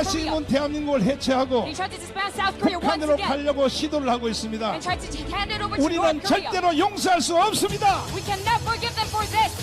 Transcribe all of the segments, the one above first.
다시 Korea. 문 대한민국을 해체하고 They tried to disband South Korea once 북한으로 again 가려고 시도를 하고 있습니다. and tried to hand it over to 우리는 North Korea. 절대로 용서할 수 없습니다. We cannot forgive them for this.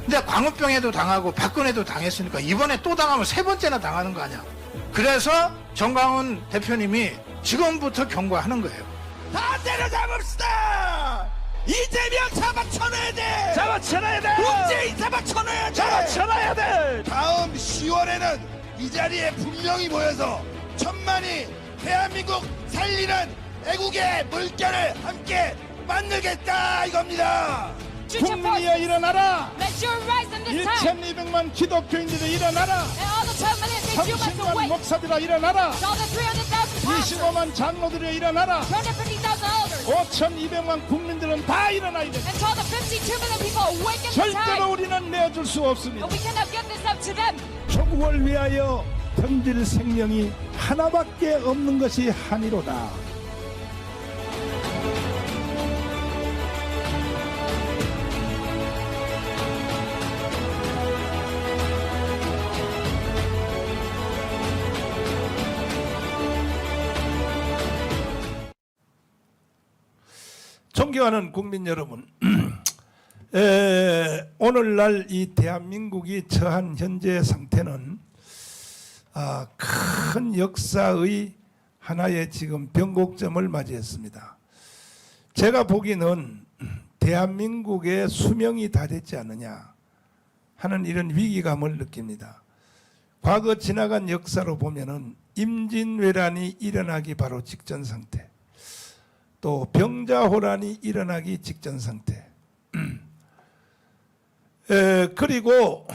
근데 광우병에도 당하고 박근혜도 당했으니까 이번에 또 당하면 세 번째나 당하는 거 아니야. 그래서 정광훈 대표님이 지금부터 경고하는 거예요. 다 때려잡읍시다. 이재명 잡아쳐놔야 돼. 잡아쳐놔야 돼. 문재인 잡아쳐놔야 돼. 잡아쳐놔야 돼. 다음 10월에는 이 자리에 분명히 모여서 천만이 대한민국 살리는 애국의 물결을 함께 만들겠다 이겁니다. 국민이여 일어나라. Let your rise in this time. 1200만 기독교인들이 일어나라. And all the 12 million Jews must 30만 awake. 목사들아 일어나라. And all the 300,000 pastors. 25만 장로들이 일어나라. 250,000 elders. 5200만 국민들은 다 일어나야 돼. And to all the 52 million people awake in this 절대로 time. 우리는 내줄 수 없습니다. And we cannot give this up to them. 조국을 위하여 던질 생명이 하나밖에 없는 것이 한이로다. 존경하는 국민 여러분, 오늘날 이 대한민국이 처한 현재 상태는 큰 역사의 하나의 지금 변곡점을 맞이했습니다. 제가 보기에는 대한민국의 수명이 다 됐지 않느냐 하는 이런 위기감을 느낍니다. 과거 지나간 역사로 보면은 임진왜란이 일어나기 바로 직전 상태, 또 병자호란이 일어나기 직전 상태, 그리고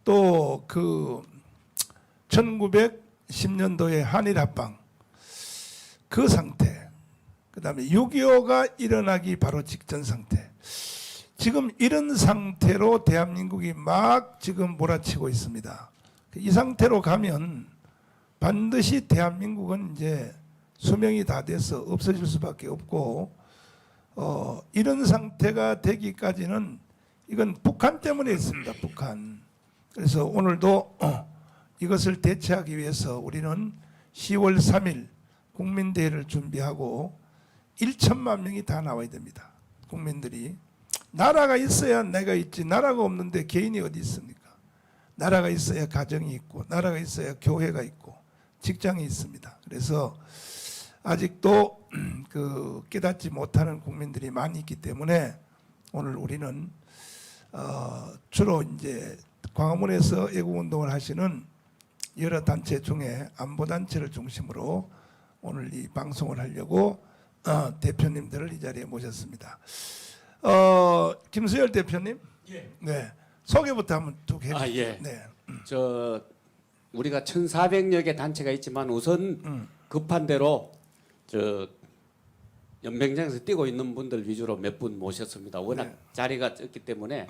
또 그 1910년도에 한일합방 그 상태, 그 다음에 6.25가 일어나기 바로 직전 상태, 지금 이런 상태로 대한민국이 막 지금 몰아치고 있습니다. 이 상태로 가면 반드시 대한민국은 이제 수명이 다 돼서 없어질 수밖에 없고, 이런 상태가 되기까지는 이건 북한 때문에 있습니다. 북한. 그래서 오늘도 이것을 대체하기 위해서 우리는 10월 3일 국민대회를 준비하고 1천만 명이 다 나와야 됩니다. 국민들이. 나라가 있어야 내가 있지, 나라가 없는데 개인이 어디 있습니까? 나라가 있어야 가정이 있고, 나라가 있어야 교회가 있고, 직장이 있습니다. 그래서 아직도 그 깨닫지 못하는 국민들이 많이 있기 때문에 오늘 우리는 주로 이제 광화문에서 애국운동을 하시는 여러 단체 중에 안보단체를 중심으로 오늘 이 방송을 하려고 대표님들을 이 자리에 모셨습니다. 김수열 대표님, 예. 네, 소개부터 한번 쭉 해주세요. 예. 네. 저 우리가 1,400여 개 단체가 있지만 우선 급한 대로 저 연맹장에서 뛰고 있는 분들 위주로 몇 분 모셨습니다. 워낙 네. 자리가 적기 때문에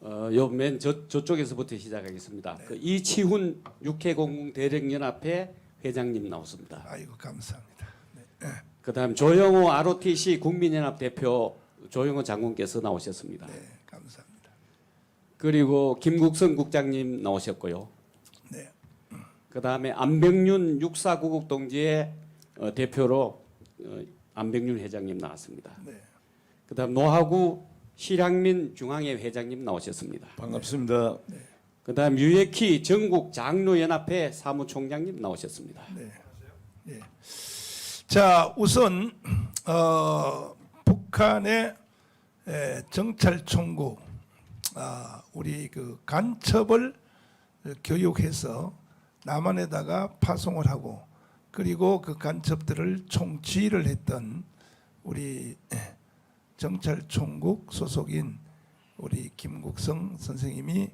요 맨 저쪽에서부터 시작하겠습니다. 그 이치훈 육해공공 대령연합회 회장님 나오십니다. 아이고 감사합니다. 네. 그다음 조영호 ROTC 국민연합 대표 조영호 장군께서 나오셨습니다. 네, 감사합니다. 그리고 김국성 국장님 나오셨고요. 네. 그다음에 안병윤 육사구국 동지의 대표로 안병윤 회장님 나왔습니다. 네. 그다음 노하구 실향민 중앙회 회장님 나오셨습니다. 반갑습니다. 그다음 유예키 전국 장로연합회 사무총장님 나오셨습니다. 네. 네. 자, 우선 북한의 정찰총국, 우리 그 간첩을 교육해서 남한에다가 파송을 하고, 그리고 그 간첩들을 총지휘를 했던 우리 정찰총국 소속인 우리 김국성 선생님이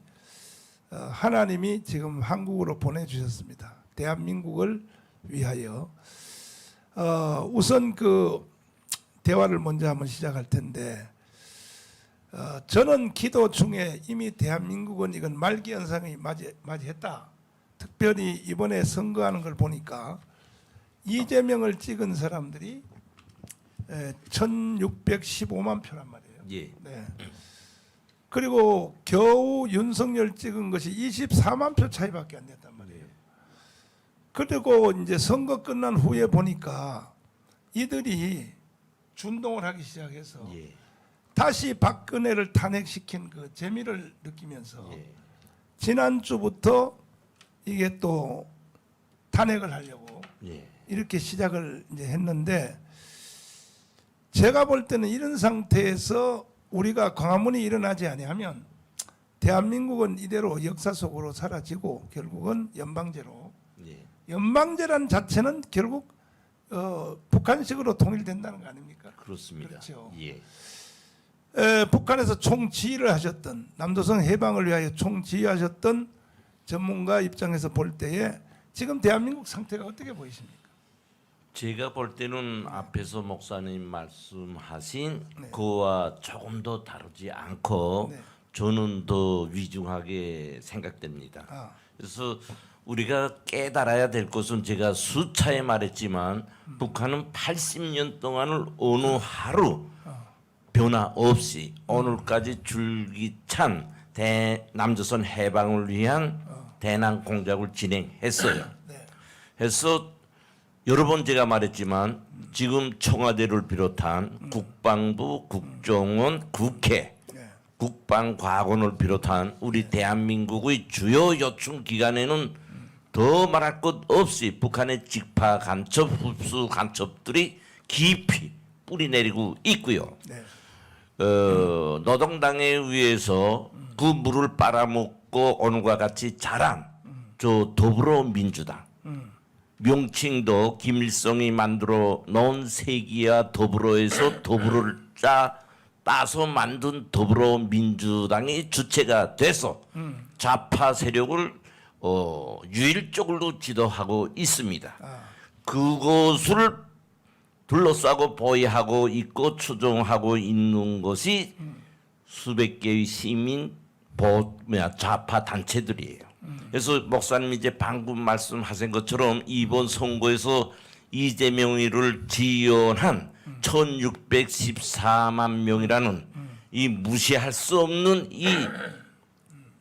하나님이 지금 한국으로 보내주셨습니다. 대한민국을 위하여. 우선 그 대화를 먼저 한번 시작할 텐데, 저는 기도 중에 이미 대한민국은 이건 말기 현상이 맞이했다. 특별히 이번에 선거하는 걸 보니까 이재명을 찍은 사람들이 1615만 표란 말이에요. 예. 네. 그리고 겨우 윤석열 찍은 것이 24만 표 차이밖에 안 됐단 말이에요. 그리고 이제 선거 끝난 후에 보니까 이들이 준동을 하기 시작해서 예. 다시 박근혜를 탄핵시킨 그 재미를 느끼면서 예. 지난주부터 이게 또 탄핵을 하려고 예. 이렇게 시작을 이제 했는데 제가 볼 때는 이런 상태에서 우리가 광화문이 일어나지 아니하면 대한민국은 이대로 역사 속으로 사라지고 결국은 연방제로 예. 연방제란 자체는 결국 북한식으로 통일된다는 거 아닙니까? 그렇습니다. 그렇죠. 예. 북한에서 총지휘를 하셨던 남도성 해방을 위하여 총지휘하셨던 전문가 입장에서 볼 때에 지금 대한민국 상태가 어떻게 보이십니까? 제가 볼 때는 앞에서 목사님 말씀하신 네. 그와 조금 더 다르지 않고 네. 저는 더 위중하게 생각됩니다. 아, 그래서 우리가 깨달아야 될 것은 제가 수차에 말했지만 북한은 80년 동안을 어느 하루 변화 없이 오늘까지 줄기찬 남조선 해방을 위한 대남 공작을 진행했어요. 네. 해서 여러 번 제가 말했지만 지금 청와대를 비롯한 국방부, 국정원, 국회, 네. 국방과학원을 비롯한 우리 대한민국의 주요 요청 기관에는 더 말할 것 없이 북한의 직파 간첩, 흡수 간첩들이 깊이 뿌리내리고 있고요. 네. 노동당에 의해서 그 물을 빨아먹고 오늘과 같이 자란 저 더불어민주당 명칭도 김일성이 만들어 놓은 세기야 더불어에서 더불어를 따서 만든 더불어민주당이 주체가 돼서 좌파 세력을 유일적으로 지도하고 있습니다. 그것을 둘러싸고 보위하고 있고 추종하고 있는 것이 수백 개의 시민 좌파 단체들이에요. 그래서 목사님 이제 방금 말씀하신 것처럼 이번 선거에서 이재명이를 지원한 1614만 명이라는 이 무시할 수 없는 이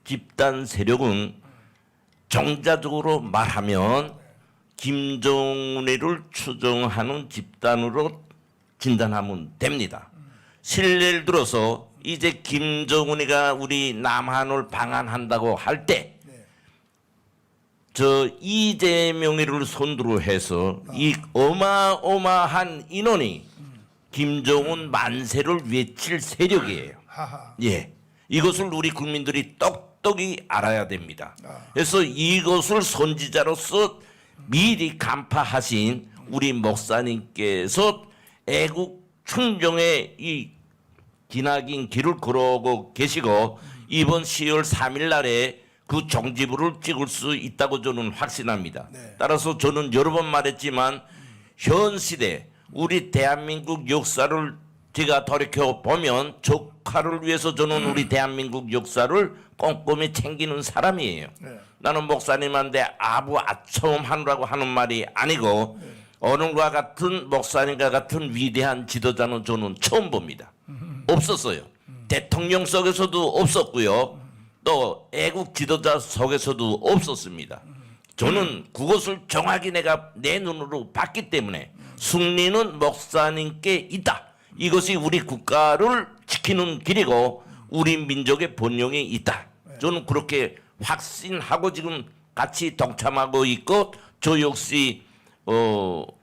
집단 세력은 정자적으로 말하면 김정은이를 추종하는 집단으로 진단하면 됩니다. 실례를 들어서 이제 김정은이가 우리 남한을 방한한다고 할 때 저 이재명이를 손으로 해서 이 어마어마한 인원이 김정은 만세를 외칠 세력이에요. 하하. 예, 이것을 우리 국민들이 똑똑히 알아야 됩니다. 그래서 이것을 선지자로서 미리 간파하신 우리 목사님께서 애국 충정의 이 기나긴 길을 걸어오고 계시고 이번 10월 3일 날에 그 종지부를 찍을 수 있다고 저는 확신합니다. 네. 따라서 저는 여러 번 말했지만 현 시대 우리 대한민국 역사를 제가 돌이켜 보면 조카를 위해서 저는 우리 대한민국 역사를 꼼꼼히 챙기는 사람이에요. 네. 나는 목사님한테 아부 아첨 하느라고 하는 말이 아니고 오늘과 같은 목사님과 같은 위대한 지도자는 저는 처음 봅니다. 없었어요. 대통령 속에서도 없었고요. 또 애국 지도자 속에서도 없었습니다. 저는 그것을 정확히 내가 내 눈으로 봤기 때문에 승리는 목사님께 있다. 이것이 우리 국가를 지키는 길이고 우리 민족의 본령에 있다. 저는 그렇게 확신하고 지금 같이 동참하고 있고 저 역시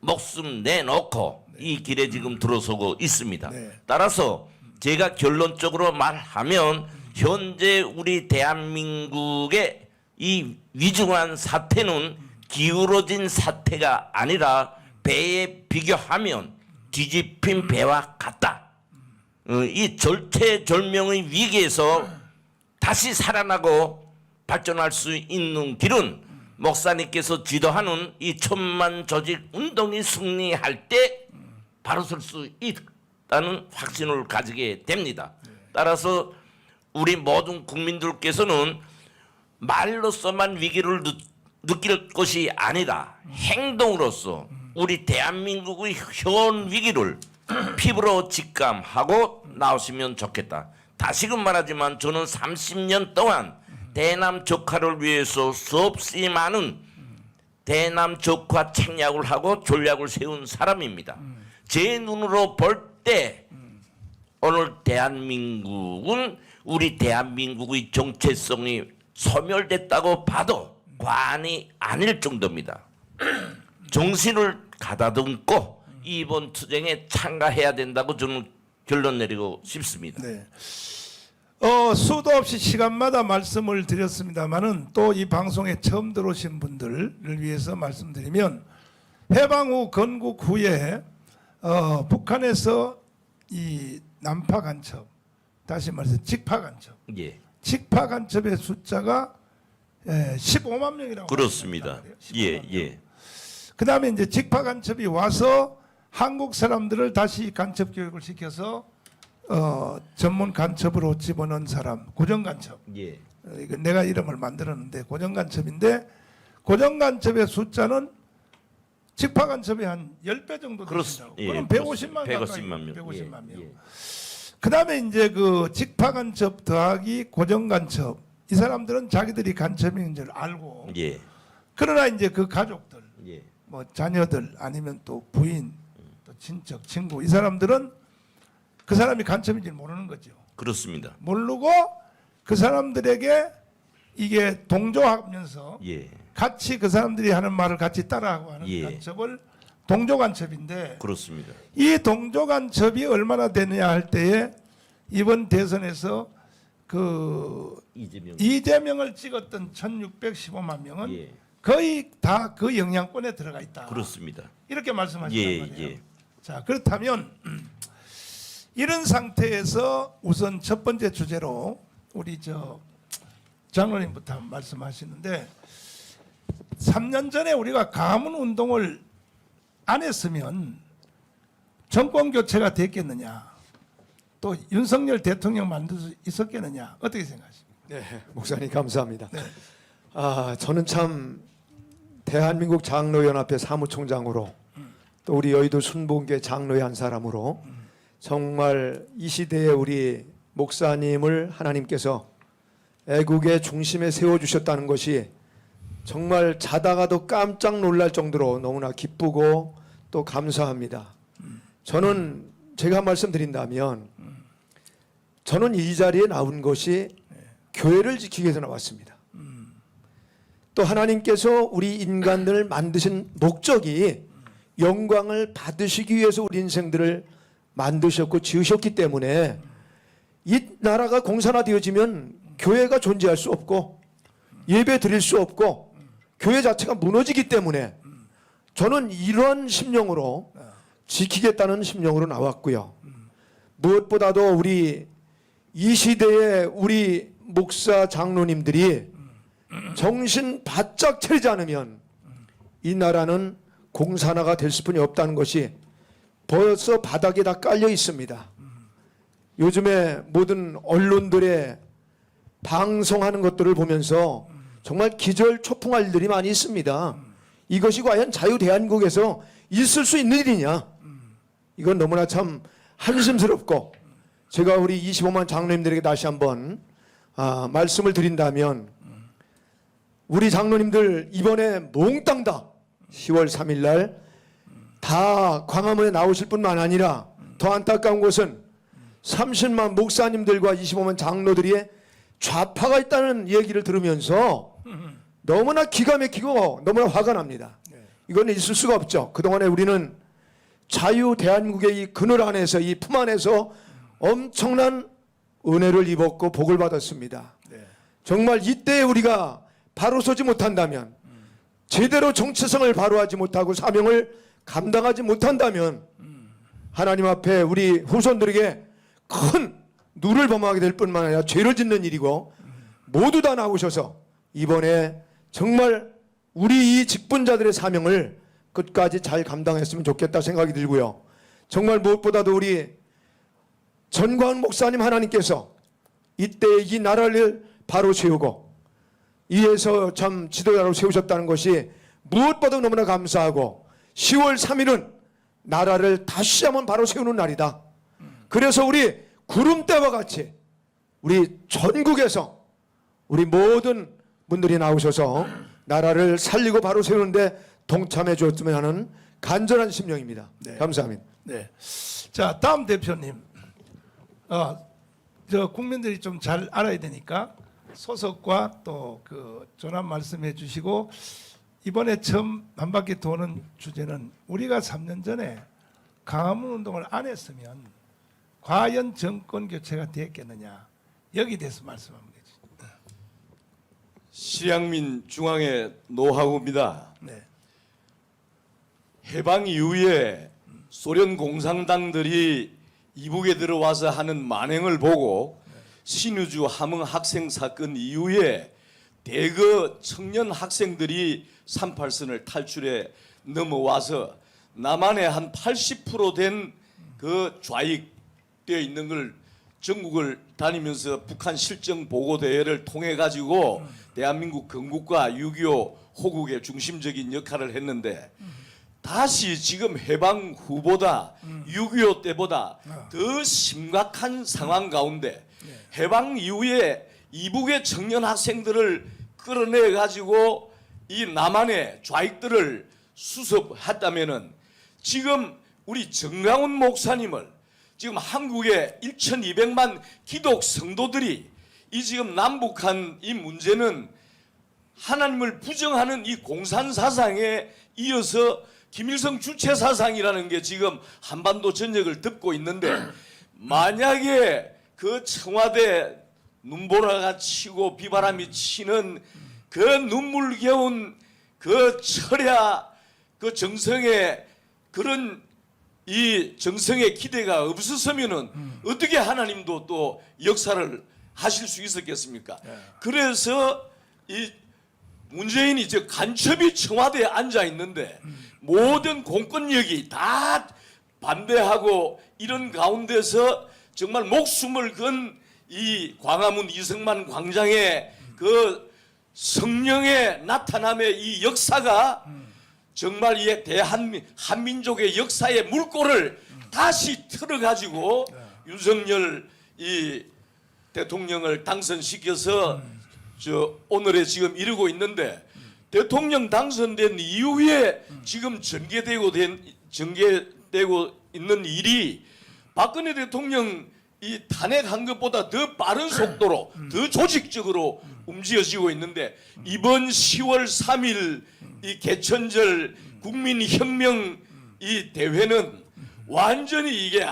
목숨 내놓고 이 길에 지금 들어서고 있습니다. 네. 따라서 제가 결론적으로 말하면 현재 우리 대한민국의 이 위중한 사태는 기울어진 사태가 아니라 배에 비교하면 뒤집힌 배와 같다. 이 절체절명의 위기에서 다시 살아나고 발전할 수 있는 길은 목사님께서 지도하는 이 천만 조직 운동이 승리할 때 바로 설 수 있다는 확신을 가지게 됩니다. 따라서 우리 모든 국민들께서는 말로서만 위기를 느낄 것이 아니라 행동으로서 우리 대한민국의 현 위기를 피부로 직감하고 나오시면 좋겠다. 다시금 말하지만 저는 30년 동안 대남 적화를 위해서 수없이 많은 대남적화 책략을 하고 전략을 세운 사람입니다. 제 눈으로 볼 때 오늘 대한민국은 우리 대한민국의 정체성이 소멸됐다고 봐도 과언이 아닐 정도입니다. 정신을 가다듬고 이번 투쟁에 참가해야 된다고 저는 결론 내리고 싶습니다. 네. 수도 없이 시간마다 말씀을 드렸습니다만은 또 이 방송에 처음 들어오신 분들을 위해서 말씀드리면 해방 후 건국 후에 북한에서 이 난파 간첩, 다시 말해서 직파 간첩, 예, 직파 간첩의 숫자가 15만 명이라고 그렇습니다. 예, 예, 그다음에 이제 직파 간첩이 와서 한국 사람들을 다시 간첩 교육을 시켜서 전문 간첩으로 집어넣은 사람, 고정 간첩. 예, 이거 내가 이름을 만들었는데 고정 간첩인데 고정 간첩의 숫자는 직파 간첩의 한 10배 정도 된다고. 예, 그럼 150만 150만 가까이, 명. 150만 명. 예, 예. 그다음에 이제 그 직파 간첩 더하기 고정 간첩. 이 사람들은 자기들이 간첩인 줄 알고. 예, 그러나 이제 그 가족들, 예, 뭐 자녀들 아니면 또 부인, 또 친척, 친구 이 사람들은 그 사람이 간첩인지 모르는 거죠. 그렇습니다. 모르고 그 사람들에게 이게 동조하면서 예, 같이 그 사람들이 하는 말을 같이 따라하고 하는 예. 간첩을 동조간첩인데 그렇습니다. 이 동조간첩이 얼마나 되느냐 할 때에 이번 대선에서 그 이재명을 찍었던 1615만 명은 예, 거의 다 그 영향권에 들어가 있다. 그렇습니다. 이렇게 말씀하셨단 예, 말이에요. 예. 자, 그렇다면 이런 상태에서 우선 첫 번째 주제로 우리 장로님부터 말씀하시는데 3년 전에 우리가 가문 운동을 안 했으면 정권 교체가 됐겠느냐, 또 윤석열 대통령 만들 수 있었겠느냐, 어떻게 생각하십니까? 네, 목사님 감사합니다. 저는 참 대한민국 장로연합회 사무총장으로 또 우리 여의도 순복음교회 장로의 한 사람으로 정말 이 시대에 우리 목사님을 하나님께서 애국의 중심에 세워주셨다는 것이 정말 자다가도 깜짝 놀랄 정도로 너무나 기쁘고 또 감사합니다. 저는 제가 말씀드린다면 저는 이 자리에 나온 것이 교회를 지키기 위해서 나왔습니다. 또 하나님께서 우리 인간들을 만드신 목적이 영광을 받으시기 위해서 우리 인생들을 만드셨고 지으셨기 때문에 이 나라가 공산화되어지면 교회가 존재할 수 없고 예배 드릴 수 없고 교회 자체가 무너지기 때문에 저는 이러한 심령으로 지키겠다는 심령으로 나왔고요. 무엇보다도 우리 이 시대에 우리 목사 장로님들이 정신 바짝 차리지 않으면 이 나라는 공산화가 될 수뿐이 없다는 것이 벌써 바닥에 다 깔려 있습니다. 요즘에 모든 언론들의 방송하는 것들을 보면서 정말 기절초풍할 일들이 많이 있습니다. 이것이 과연 자유대한민국에서 있을 수 있는 일이냐? 이건 너무나 참 한심스럽고 제가 우리 25만 장로님들에게 다시 한번 말씀을 드린다면 우리 장로님들 이번에 몽땅 다 10월 3일 날 다 광화문에 나오실 뿐만 아니라 더 안타까운 것은 30만 목사님들과 25만 장로들이 좌파가 있다는 얘기를 들으면서 너무나 기가 막히고 너무나 화가 납니다. 이건 있을 수가 없죠. 그동안에 우리는 자유 대한민국의 이 그늘 안에서 이 품 안에서 엄청난 은혜를 입었고 복을 받았습니다. 정말 이때 우리가 바로 서지 못한다면 제대로 정체성을 바로하지 못하고 사명을 감당하지 못한다면 하나님 앞에 우리 후손들에게 큰 누를 범하게 될 뿐만 아니라 죄를 짓는 일이고 모두 다 나오셔서 이번에 정말 우리 이 직분자들의 사명을 끝까지 잘 감당했으면 좋겠다 생각이 들고요. 정말 무엇보다도 우리 전광훈 목사님 하나님께서 이때 이 나라를 바로 세우고 이에서 참 지도자로 세우셨다는 것이 무엇보다 너무나 감사하고 10월 3일은 나라를 다시 한번 바로 세우는 날이다. 그래서 우리 구름대와 같이 우리 전국에서 우리 모든 분들이 나오셔서 나라를 살리고 바로 세우는데 동참해 주었으면 하는 간절한 심령입니다. 네. 감사합니다. 네. 자, 다음 대표님. 저 국민들이 좀 잘 알아야 되니까 소속과 또 그 전환 말씀해 주시고, 이번에 처음 한 바퀴 도는 주제는 우리가 3년 전에 광화문 운동을 안 했으면 과연 정권 교체가 됐겠느냐, 여기 대해서 말씀합니다. 실향민 중앙회 노하우입니다. 네. 해방 이후에 소련 공산당들이 이북에 들어와서 하는 만행을 보고 신의주 함흥 학생 사건 이후에 대거 청년 학생들이 38선을 탈출해 넘어와서 남한의 한 80% 된 그 좌익되어 있는 걸 전국을 다니면서 북한 실정 보고 대회를 통해 가지고 대한민국 건국과 6.25 호국의 중심적인 역할을 했는데, 다시 지금 해방 후보다 6.25 때보다 더 심각한 상황 가운데 해방 이후에 이북의 청년 학생들을 끌어내 가지고 이 남한의 좌익들을 수습했다면은, 지금 우리 정강훈 목사님을 지금 한국의 1,200만 기독 성도들이 이 지금 남북한 이 문제는 하나님을 부정하는 이 공산 사상에 이어서 김일성 주체 사상이라는 게 지금 한반도 전역을 덮고 있는데, 만약에 그 청와대 눈보라가 치고 비바람이 치는 그 눈물겨운 그 철야 그 정성의 그런 이 정성의 기대가 없었으면은 어떻게 하나님도 또 역사를 하실 수 있었겠습니까? 그래서 이 문재인이 저 간첩이 청와대에 앉아 있는데 모든 공권력이 다 반대하고 이런 가운데서 정말 목숨을 건 이 광화문 이승만 광장의 그 성령의 나타남의 이 역사가 정말 이 한민족의 역사의 물꼬를 다시 틀어가지고 윤석열 이 대통령을 당선시켜서 저 오늘에 지금 이르고 있는데, 대통령 당선된 이후에 지금 전개되고 있는 일이 박근혜 대통령 이 탄핵한 것보다 더 빠른 속도로 더 조직적으로 움직여지고 있는데, 이번 10월 3일 이 개천절 국민혁명 이 대회는 완전히 이게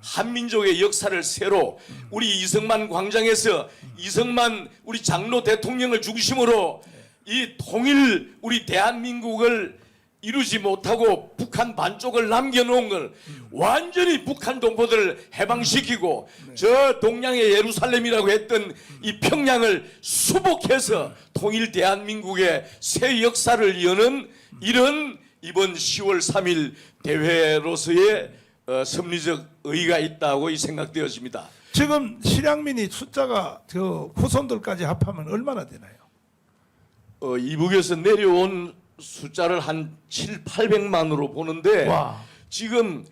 한민족의 역사를 새로 우리 이승만 광장에서 이승만 우리 장로 대통령을 중심으로 이 통일 우리 대한민국을 이루지 못하고 북한 반쪽을 남겨놓은 걸 완전히 북한 동포들을 해방시키고 저 동양의 예루살렘이라고 했던 이 평양을 수복해서 통일 대한민국의 새 역사를 여는 이런 이번 10월 3일 대회로서의 섭리적 의의가 있다고 생각되어집니다. 지금 실향민이 숫자가 저 후손들까지 합하면 얼마나 되나요? 이북에서 내려온 숫자를 한 700~800만으로 보는데, 와. 지금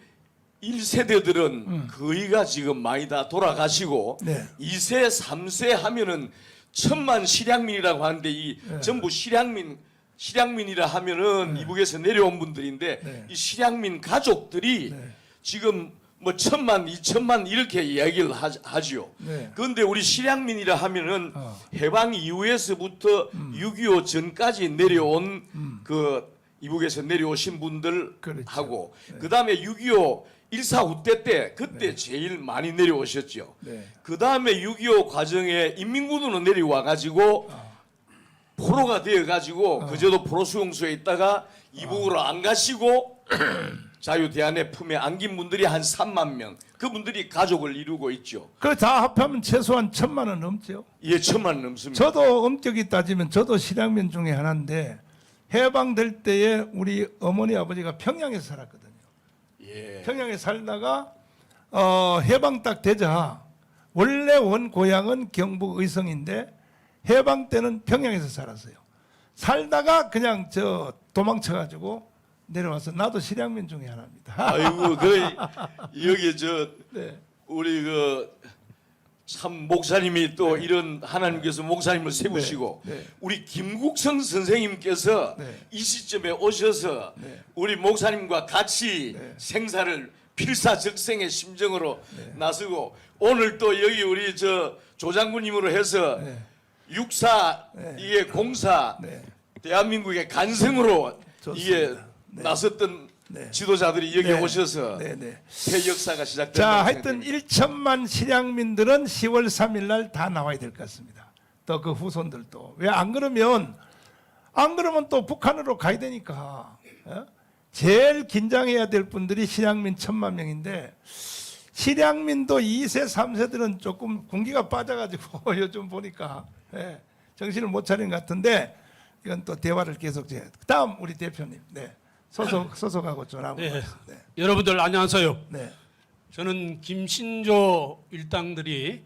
1세대들은 거의가 지금 많이 다 돌아가시고 네. 2세, 3세 하면은 1000만 실향민이라고 하는데 이 전부 실향민이라 하면은 이북에서 내려온 분들인데 네. 이 실향민 가족들이 네. 지금 뭐 1000만, 2000만 이렇게 이야기를 하지요. 네. 그런데 우리 실향민이라 하면은 해방 이후에서부터 6.25 전까지 내려온 그 이북에서 내려오신 분들하고 그렇죠. 그 다음에 6.25 1.4 후퇴 때 그때 제일 많이 내려오셨죠. 네. 그 다음에 6.25 과정에 인민군으로 내려와 가지고 포로가 되어 가지고 그저도 포로 수용소에 있다가 이북으로 안 가시고 자유대한의 품에 안긴 분들이 한 3만 명, 그분들이 가족을 이루고 있죠. 그 다 합하면 최소한 1,000만 원 넘죠. 예, 1000만 넘습니다. 저도 엄격히 따지면 저도 실향민 중에 하나인데, 해방될 때에 우리 어머니 아버지가 평양에서 살았거든요. 예. 평양에 살다가 해방 딱 되자, 원래 원 고향은 경북 의성인데 해방 때는 평양에서 살았어요. 살다가 그냥 저 도망쳐가지고 내려와서 나도 실향민 중에 하나입니다. 아이고, 그 여기 저 네. 우리 그 참 목사님이 또 이런 하나님께서 목사님을 세우시고 네. 우리 김국성 선생님께서 네. 이 시점에 오셔서 네. 우리 목사님과 같이 네. 생사를 필사적생의 심정으로 나서고 오늘 또 여기 우리 저 조장군님으로 해서 네. 육사 네. 이게 공사 네. 대한민국의 간성으로 좋습니다. 이게 네. 나섰던 네. 지도자들이 여기 네. 오셔서 네, 네. 새 역사가 시작된다. 자, 하여튼 1천만 실향민들은 10월 3일 날 다 나와야 될 것 같습니다. 또 그 후손들도. 왜 안 그러면 또 북한으로 가야 되니까. 제일 긴장해야 될 분들이 실향민 1천만 명인데 실향민도 2세, 3세들은 조금 군기가 빠져가지고 요즘 보니까 정신을 못 차린 것 같은데 이건 또 대화를 계속 해. 다음 우리 대표님. 네. 소속하고 전하고. 네. 네. 여러분들 안녕하세요. 네. 저는 김신조 일당들이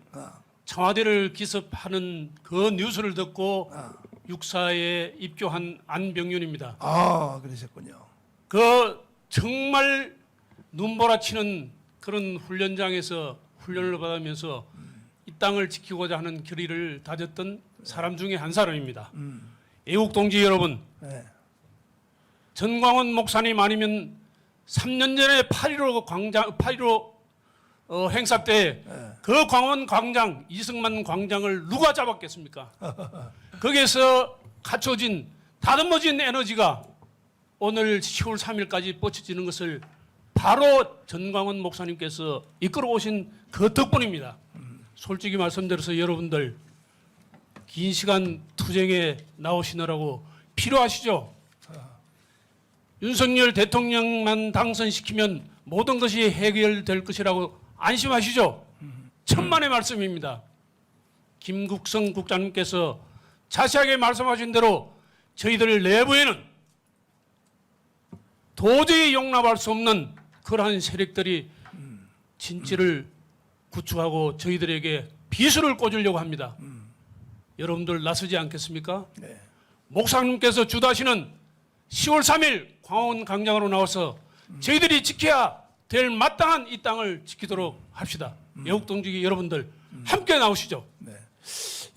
청와대를 기습하는 그 뉴스를 듣고 육사에 입교한 안병윤입니다. 아, 그러셨군요. 그 정말 눈보라치는 그런 훈련장에서 훈련을 받으면서 이 땅을 지키고자 하는 결의를 다졌던 사람 중에 한 사람입니다. 애국 동지 여러분, 네. 전광훈 목사님 아니면 3년 전에 8.15 행사 때 그 광원 광장, 이승만 광장을 누가 잡았겠습니까? 거기에서 갖춰진 다듬어진 에너지가 오늘 10월 3일까지 뻗쳐지는 것을 바로 전광훈 목사님께서 이끌어 오신 그 덕분입니다. 솔직히 말씀드려서 여러분들 긴 시간 투쟁에 나오시느라고 필요하시죠? 윤석열 대통령만 당선시키면 모든 것이 해결될 것이라고 안심하시죠? 천만의 말씀입니다. 김국성 국장님께서 자세하게 말씀하신 대로 저희들 내부에는 도저히 용납할 수 없는 그러한 세력들이 진지를 구축하고 저희들에게 비수를 꽂으려고 합니다. 여러분들 나서지 않겠습니까? 네. 목사님께서 주도하시는 10월 3일 광화문 광장으로 나와서 저희들이 지켜야 될 마땅한 이 땅을 지키도록 합시다. 애국 동지 여러분들 함께 나오시죠. 네.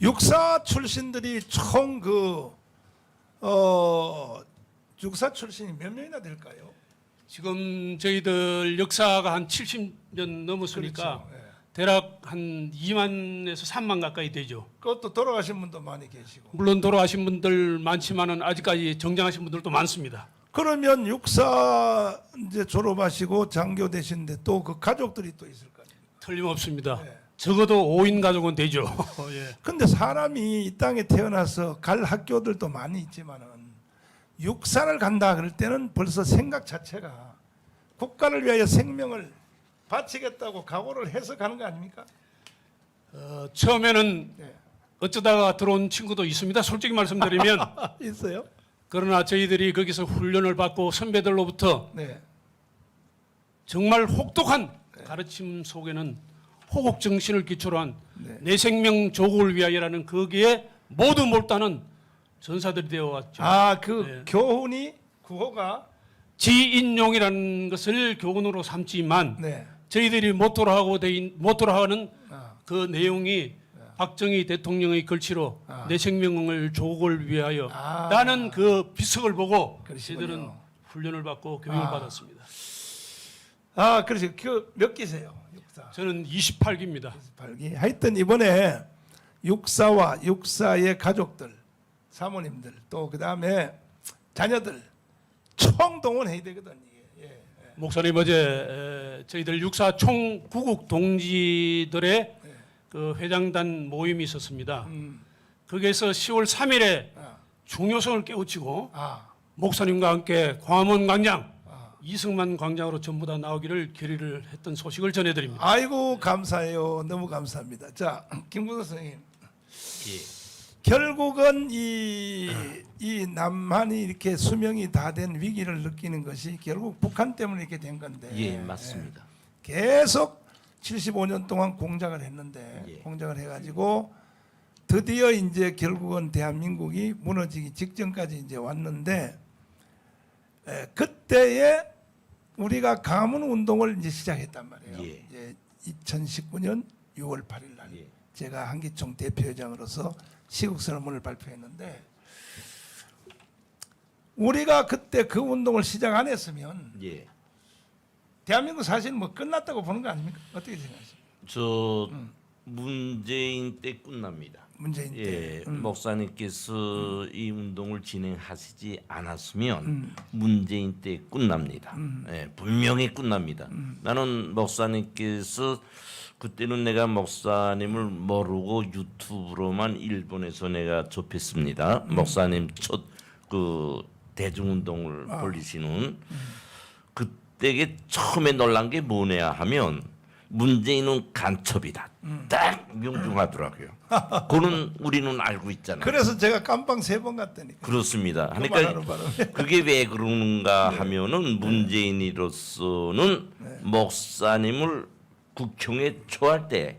육사 출신들이 총 육사 출신이 몇 명이나 될까요? 지금 저희들 역사가 한 70년 넘었으니까 그렇죠. 예. 대략 한 2만에서 3만 가까이 되죠. 그것도 돌아가신 분도 많이 계시고. 물론 돌아가신 분들 많지만은 아직까지 정장하신 분들도 많습니다. 그러면 육사 이제 졸업하시고 장교 되시는데 또 그 가족들이 또 있을 거 아닙니까? 틀림없습니다. 네. 적어도 5인 가족은 되죠. 예. 근데 사람이 이 땅에 태어나서 갈 학교들도 많이 있지만은 육사를 간다 그럴 때는 벌써 생각 자체가 국가를 위하여 생명을 바치겠다고 각오를 해서 가는 거 아닙니까? 처음에는 네. 어쩌다가 들어온 친구도 있습니다. 솔직히 말씀드리면 있어요? 그러나 저희들이 거기서 훈련을 받고 선배들로부터 네. 정말 혹독한 가르침 속에는 호국 정신을 기초로 한 내 생명 조국을 위하여라는 거기에 모두 몰두하는 전사들이 되어 왔죠. 그 네. 교훈이 구호가 지인용이라는 것을 교훈으로 삼지만 네. 저희들이 모토로하는 아. 그 내용이 박정희 대통령의 글씨로 내 생명을 조국을 위하여 아. 라는 그 비석을 보고 그러시군요. 저희들은 훈련을 받고 교육을 아. 받았습니다. 그래서 몇 기세요? 육사. 저는 28기입니다. 28기. 하여튼 이번에 육사와 육사의 가족들, 사모님들 또 그다음에 자녀들 총동원해야 되거든 이게. 예. 목사님 어제 저희들 육사 총 구국 동지들의 그 회장단 모임이 있었습니다. 거기에서 10월 3일에 아. 중요성을 깨우치고 아. 목사님과 함께 광화문 광장, 이승만 광장으로 전부 다 나오기를 결의를 했던 소식을 전해드립니다. 아이고 감사해요. 너무 감사합니다. 자, 김구석 선생님. 결국은 이 남한이 이렇게 수명이 다 된 위기를 느끼는 것이 결국 북한 때문에 이렇게 된 건데. 예, 맞습니다. 계속 75년 동안 공작을 했는데 예. 공작을 해가지고 드디어 이제 결국은 대한민국이 무너지기 직전까지 이제 왔는데 그때에 우리가 가문 운동을 이제 시작했단 말이에요. 예. 이제 2019년 6월 8일 날. 예. 제가 한기총 대표회장으로서 시국선언문을 발표했는데 우리가 그때 그 운동을 시작 안 했으면 예. 대한민국 사실 뭐 끝났다고 보는 거 아닙니까? 어떻게 생각하십니까? 저 문재인 때 끝납니다. 문재인 때. 예, 목사님께서 이 운동을 진행하시지 않았으면 문재인 때 끝납니다. 예, 분명히 끝납니다. 나는 목사님께서 그때는 내가 목사님을 모르고 유튜브로만 일본에서 내가 접했습니다. 목사님 첫 그 대중운동을 벌리시는 그때게 처음에 놀란 게 뭐냐 하면 문재인은 간첩이다. 딱 명중하더라고요. 그거는 우리는 알고 있잖아요. 그래서 제가 깜빵 3번 갔다니까. 그렇습니다. 말하는 그러니까 바람에. 그게 왜 그러는가 하면은 문재인으로서는 목사님을 국정에 초할 때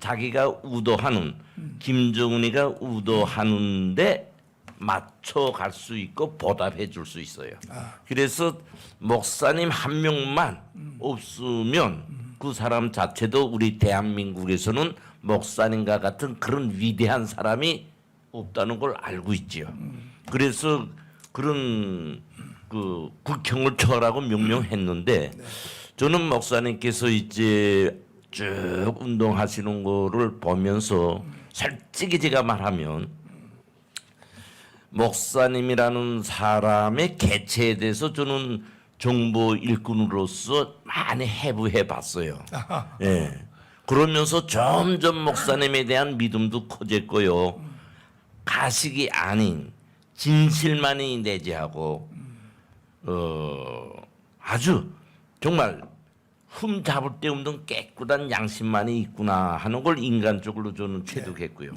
자기가 우도하는 김정은이가 우도하는데 맞춰 갈 수 있고 보답해 줄 수 있어요. 그래서 목사님 한 명만 없으면 그 사람 자체도 우리 대한민국에서는 목사님과 같은 그런 위대한 사람이 없다는 걸 알고 있지요. 그래서 그런 그 국형을 처하라고 명령했는데 저는 목사님께서 이제 쭉 운동하시는 거를 보면서 솔직히 제가 말하면 목사님이라는 사람의 개체에 대해서 저는 정보 일꾼으로서 많이 해부해 봤어요. 예. 그러면서 점점 목사님에 대한 믿음도 커졌고요. 가식이 아닌 진실만이 내재하고 아주 정말 흠 잡을 데 없는 깨끗한 양심만이 있구나 하는 걸 인간적으로 저는 체득했고요.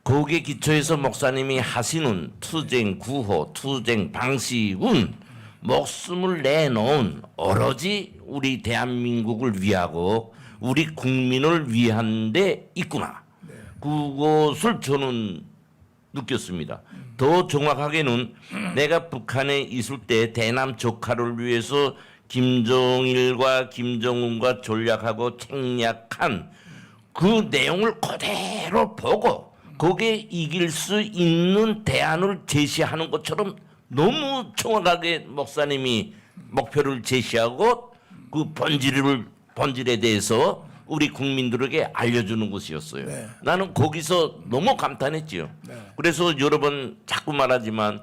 거기에 기초해서 목사님이 하시는 투쟁 구호, 투쟁 방식은 목숨을 내놓은 오로지 우리 대한민국을 위하고 우리 국민을 위한 데 있구나. 그것을 저는 느꼈습니다. 더 정확하게는 내가 북한에 있을 때 대남 적화를 위해서 김정일과 김정은과 전략하고 책략한 그 내용을 그대로 보고 거기에 이길 수 있는 대안을 제시하는 것처럼 너무 정확하게 목사님이 목표를 제시하고 그 본질에 대해서 우리 국민들에게 알려주는 것이었어요. 나는 거기서 너무 감탄했지요. 그래서 여러 번 자꾸 말하지만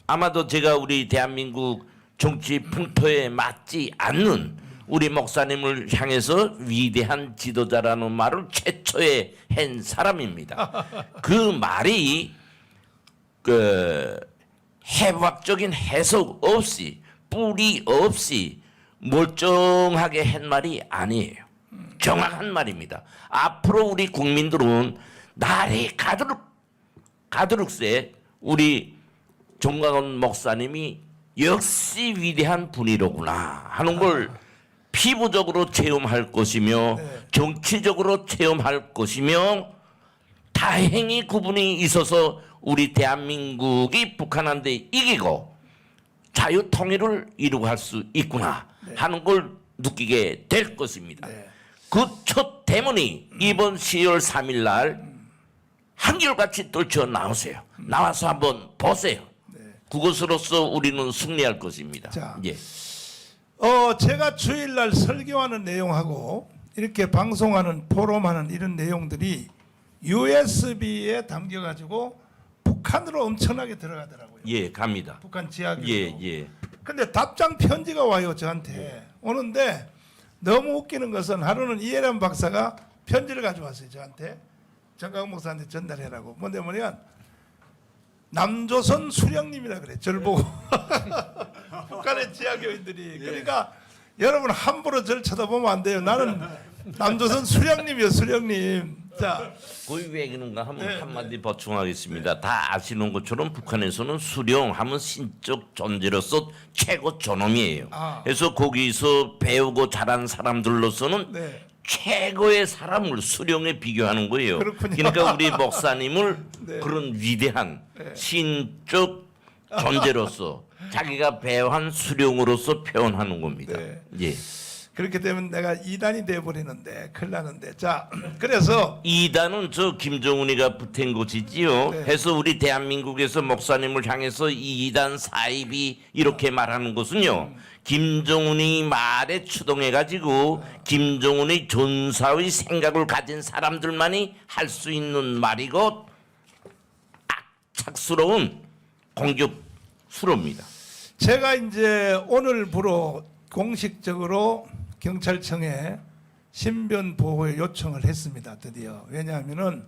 아마도 제가 우리 대한민국 정치 풍토에 맞지 않는 우리 목사님을 향해서 위대한 지도자라는 말을 최초에 한 사람입니다. 그 말이 그 해부학적인 해석 없이 뿌리 없이 멀쩡하게 한 말이 아니에요. 정확한 말입니다. 앞으로 우리 국민들은 날이 가도록새 우리 정광훈 목사님이 역시 위대한 분이로구나 하는 걸 피부적으로 체험할 것이며 정치적으로 체험할 것이며 다행히 그분이 있어서 우리 대한민국이 북한한테 이기고 자유통일을 이루고 할 수 있구나 하는 걸 느끼게 될 것입니다. 그 첫 대문이 이번 10월 3일 날 한결같이 떨쳐 나오세요. 나와서 한번 보세요. 그것으로서 우리는 승리할 것입니다. 자, 예. 제가 주일날 설교하는 내용하고 이렇게 방송하는 포럼하는 이런 내용들이 USB에 담겨가지고 북한으로 엄청나게 들어가더라고요. 예, 갑니다. 북한 지하기로. 예. 근데 답장 편지가 와요 저한테. 오는데 너무 웃기는 것은 하루는 이해란 박사가 편지를 가져왔어요 저한테. 정광훈 목사한테 전달해라고. 뭔데 뭐냐면 남조선 수령님이라 그래. 저를 보고 북한의 지하교인들이. 그러니까 여러분 함부로 저를 쳐다보면 안 돼요. 나는 남조선 수령님이요 수령님. 자, 거의 왜 그런가 하면 한마디 보충하겠습니다. 다 아시는 것처럼 북한에서는 수령하면 신적 존재로서 최고 존엄이에요. 그래서 거기서 배우고 자란 사람들로서는 최고의 사람을 수령에 비교하는 거예요. 그렇군요. 그러니까 우리 목사님을 그런 위대한 신적 존재로서 자기가 배워한 수령으로서 표현하는 겁니다. 예. 그렇게 되면 내가 이단이 돼버리는데 큰일 나는데. 자, 그래서 이단은 저 김정은이가 붙은 곳이지요. 네. 해서 우리 대한민국에서 목사님을 향해서 이 이단 사입이 이렇게 말하는 것은요. 김정은이 말에 추동해가지고 김정은의 존사의 생각을 가진 사람들만이 할 수 있는 말이고 악착스러운 공격수로입니다. 제가 이제 오늘부로 공식적으로 경찰청에 신변 보호 요청을 했습니다. 드디어. 왜냐하면은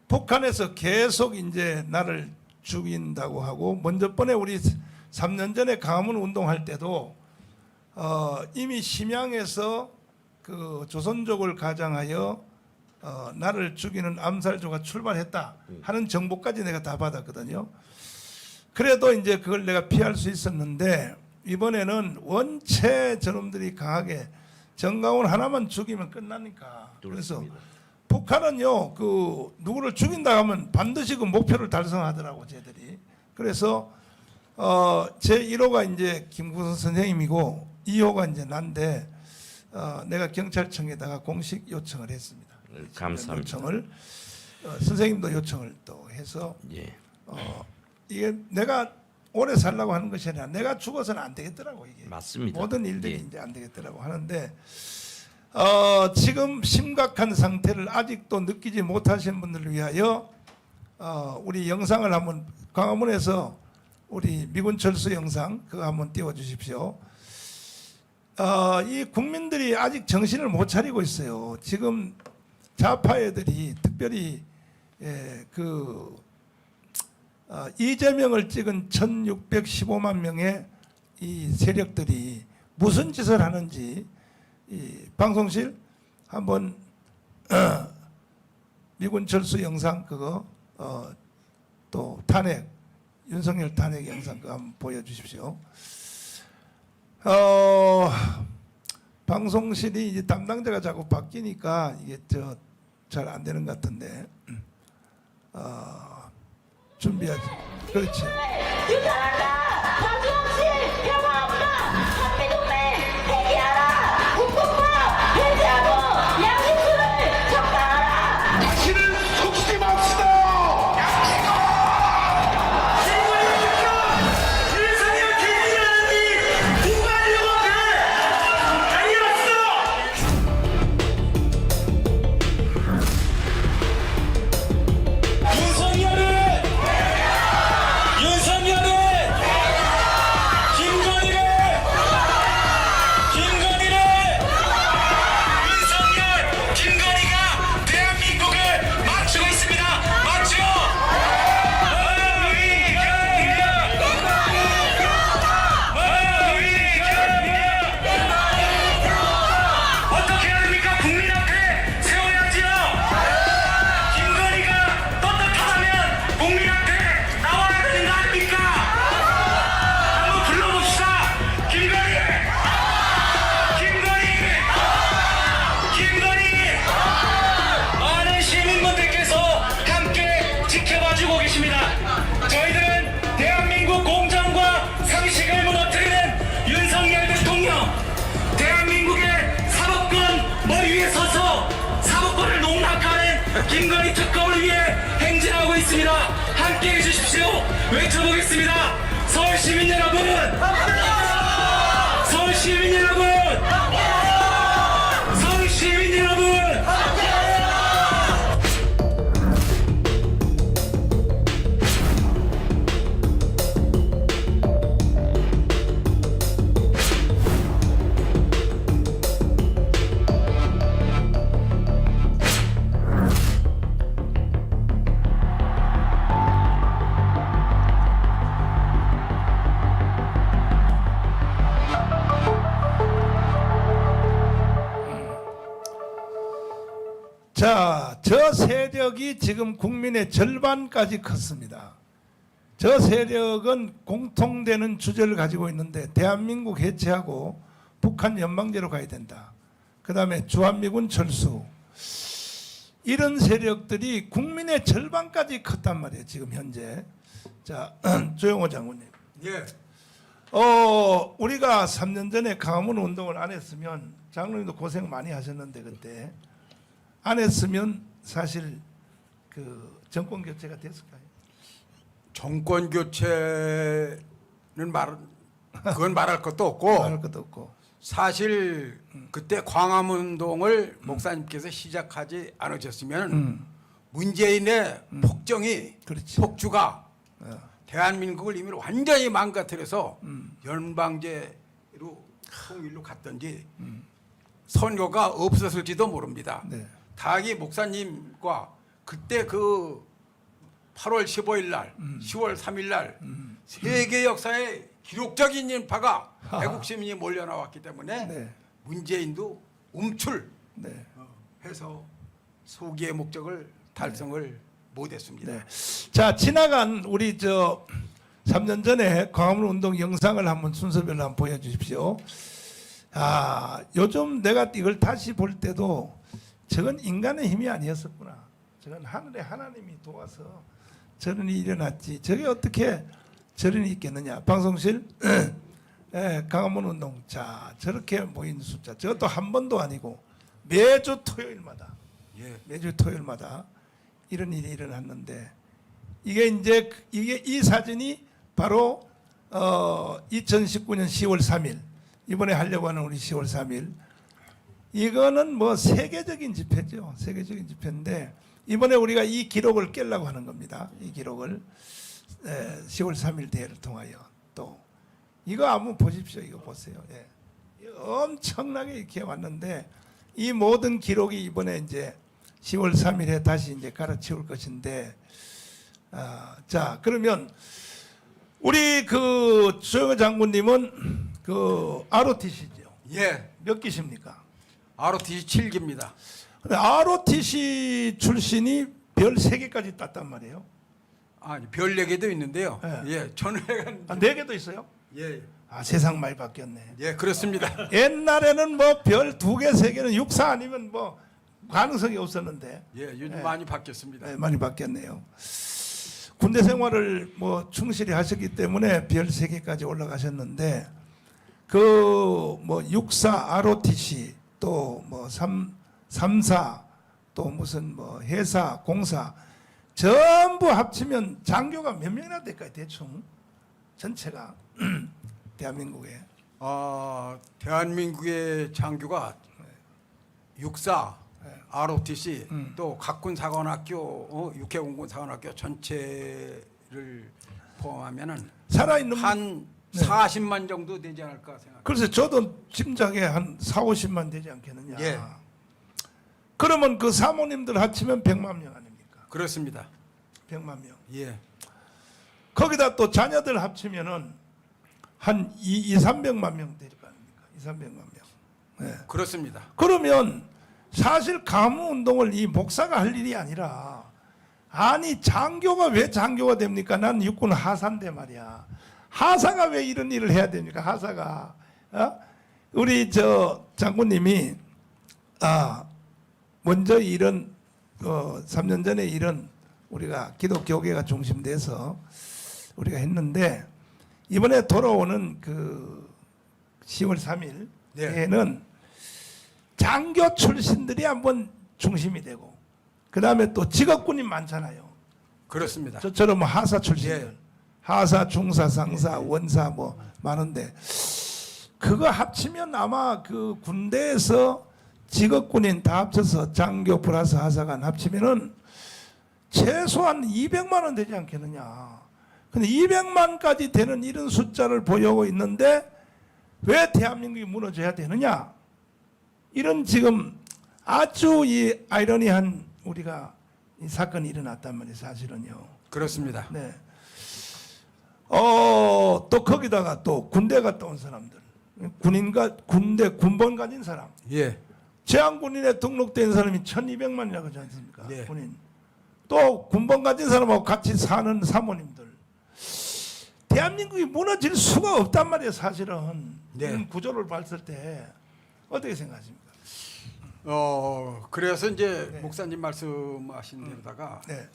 북한에서 계속 이제 나를 죽인다고 하고, 먼저 번에 우리 3년 전에 강화문 운동할 때도 이미 심양에서 그 조선족을 가장하여 나를 죽이는 암살조가 출발했다 하는 정보까지 내가 다 받았거든요. 그래도 이제 그걸 내가 피할 수 있었는데, 이번에는 원체 저놈들이 강하게 정강훈 하나만 죽이면 끝나니까. 그래서 북한은요, 그 누구를 죽인다 하면 반드시 그 목표를 달성하더라고 쟤들이. 그래서 제 1호가 이제 김구선 선생님이고 2호가 이제 난데 내가 경찰청에다가 공식 요청을 했습니다. 감사합니다. 요청을 선생님도 요청을 또 해서 예. 이게 내가 오래 살라고 하는 것이 아니라 내가 죽어서는 안 되겠더라고. 이게 맞습니다. 모든 일들이 예. 이제 안 되겠더라고 하는데, 지금 심각한 상태를 아직도 느끼지 못하신 분들을 위하여 우리 영상을 한번, 광화문에서 우리 미군 철수 영상 그거 한번 띄워주십시오. 이 국민들이 아직 정신을 못 차리고 있어요. 지금 좌파 애들이 특별히 이재명을 찍은 1615만 명의 이 세력들이 무슨 짓을 하는지, 이 방송실 한번 미군 철수 영상 그거 또 탄핵, 윤석열 탄핵 영상 그거 한번 보여주십시오. 방송실이 이제 담당자가 자꾸 바뀌니까 이게 잘 안 되는 것 같은데 준비하지. 그렇지. 유산한다. 방송실 평화 없다. 한미동맹 폐기하라. 국뽕법 해제하고 양심수를 적당하라. 다시는 속지 맙시다. 김건희가 대한민국을 망치고 있습니다. 맞죠? 어떻게 해야 됩니까? 국민 앞에 세워야지요. 김건희가 떳떳하다면 국민 앞에 나와야 되는 거 아닙니까? 한번 불러봅시다. 김건희! 많은 시민분들께서 함께 지켜봐주고 계십니다. 저희들은 대한민국 공정과 상식을 무너뜨리는 윤석열 대통령, 대한민국의 사법권 머리 위에 서서 사법권을 농락하는 김건희 특검을 위해 행진하고 있습니다. 함께 해주십시오. 외쳐보겠습니다. 서울 시민 여러분, 서울 시민 여러분, 서울 시민 여러분. 자, 저 세력이 지금 국민의 절반까지 컸습니다. 저 세력은 공통되는 주제를 가지고 있는데 대한민국 해체하고 북한 연방제로 가야 된다. 그 다음에 주한미군 철수. 이런 세력들이 국민의 절반까지 컸단 말이에요. 지금 현재. 자, 조영호 장군님. 예. 우리가 3년 전에 강화문 운동을 안 했으면 장로님도 고생 많이 하셨는데 그때 안 했으면 사실 그 정권 교체가 됐을까요? 정권 교체는 그건 말할 것도 없고 말할 것도 없고. 사실 그때 광화문 운동을 목사님께서 시작하지 않으셨으면 문재인의 폭정이 그렇지. 폭주가 대한민국을 이미 완전히 망가뜨려서 연방제로 통일로 갔던지 선거가 없었을지도 모릅니다. 네. 다기 목사님과 그때 그 8월 15일 날, 10월 3일 날 세계 역사에 기록적인 인파가 애국 시민이 몰려 나왔기 때문에 네. 문재인도 움출 네. 해서 소기의 목적을 달성을 못했습니다. 네. 자, 지나간 우리 3년 전에 광화문 운동 영상을 한번 순서별로 한번 보여주십시오. 요즘 내가 이걸 다시 볼 때도 저건 인간의 힘이 아니었었구나. 저건 하늘의 하나님이 도와서 저런 일이 일어났지. 저게 어떻게 저런 일이 있겠느냐. 방송실 광화문 운동. 자, 저렇게 모인 숫자. 저것도 한 번도 아니고 매주 토요일마다 매주 토요일마다 이런 일이 일어났는데 이게 이 사진이 바로 2019년 10월 3일 이번에 하려고 하는 우리 10월 3일 이거는 뭐 세계적인 집회죠. 세계적인 집회인데 이번에 우리가 이 기록을 깨려고 하는 겁니다. 이 기록을 10월 3일 대회를 통하여 또 이거 한번 보십시오. 이거 보세요. 예. 엄청나게 이렇게 왔는데 이 모든 기록이 이번에 이제 10월 3일에 다시 이제 갈아치울 것인데 자 그러면 우리 그 조영호 장군님은 그 ROTC죠. 예, 몇 기십니까? ROTC 7기입니다. 근데 ROTC 출신이 별 3개까지 땄단 말이에요. 아니 별 4개도 있는데요. 예. 예, 전회가 4개도 있어요? 예, 세상 많이 바뀌었네. 예, 그렇습니다. 옛날에는 뭐 별 2개, 3개는 육사 아니면 뭐 가능성이 없었는데 예, 요즘 많이 바뀌었습니다. 네, 많이 바뀌었네요. 군대 생활을 뭐 충실히 하셨기 때문에 별 3개까지 올라가셨는데 그 뭐 육사 ROTC 또 뭐 3사 또 무슨 뭐 해사 공사 전부 합치면 장교가 몇 명이나 될까요? 대충 전체가 대한민국에 대한민국의 장교가 육사, ROTC 또 각군 사관학교, 육해공군 사관학교 전체를 포함하면은 살아있는 한 네. 40만 정도 되지 않을까 생각합니다. 그래서 저도 짐작에 한 4, 50만 되지 않겠느냐. 예. 그러면 그 사모님들 합치면 100만 명 아닙니까? 그렇습니다. 100만 명. 예. 거기다 또 자녀들 합치면은 한 300만 명 될 거 아닙니까? 300만 명. 네. 그렇습니다. 그러면 사실 강화 운동을 이 목사가 할 일이 아니라 아니 장교가 왜 장교가 됩니까? 난 육군 하사인데 말이야. 하사가 왜 이런 일을 해야 됩니까? 하사가 우리 장군님이 먼저 이런 3년 전에 이런 우리가 기독교계가 중심돼서 우리가 했는데 이번에 돌아오는 그 10월 3일 에는 장교 출신들이 한번 중심이 되고 그 다음에 또 직업군인 많잖아요. 그렇습니다. 저처럼 뭐 하사 출신들, 하사, 중사, 상사, 원사 뭐 많은데 그거 합치면 아마 그 군대에서 직업군인 다 합쳐서 장교 플러스 하사관 합치면은 최소한 200만 원 되지 않겠느냐. 근데 200만까지 되는 이런 숫자를 보유하고 있는데 왜 대한민국이 무너져야 되느냐? 이런 지금 아주 이 아이러니한 우리가 이 사건이 일어났단 말이에요. 사실은요. 그렇습니다. 네. 또 거기다가 또 군대 갔다 온 사람들, 군번 가진 사람. 예. 제한군인에 등록된 사람이 1200만이라고 하지 않습니까? 네. 군인. 또 군번 가진 사람하고 같이 사는 사모님들. 대한민국이 무너질 수가 없단 말이에요. 사실은. 네. 이런 구조를 봤을 때 어떻게 생각하십니까? 그래서 이제 네. 목사님 말씀하신 데다가 네.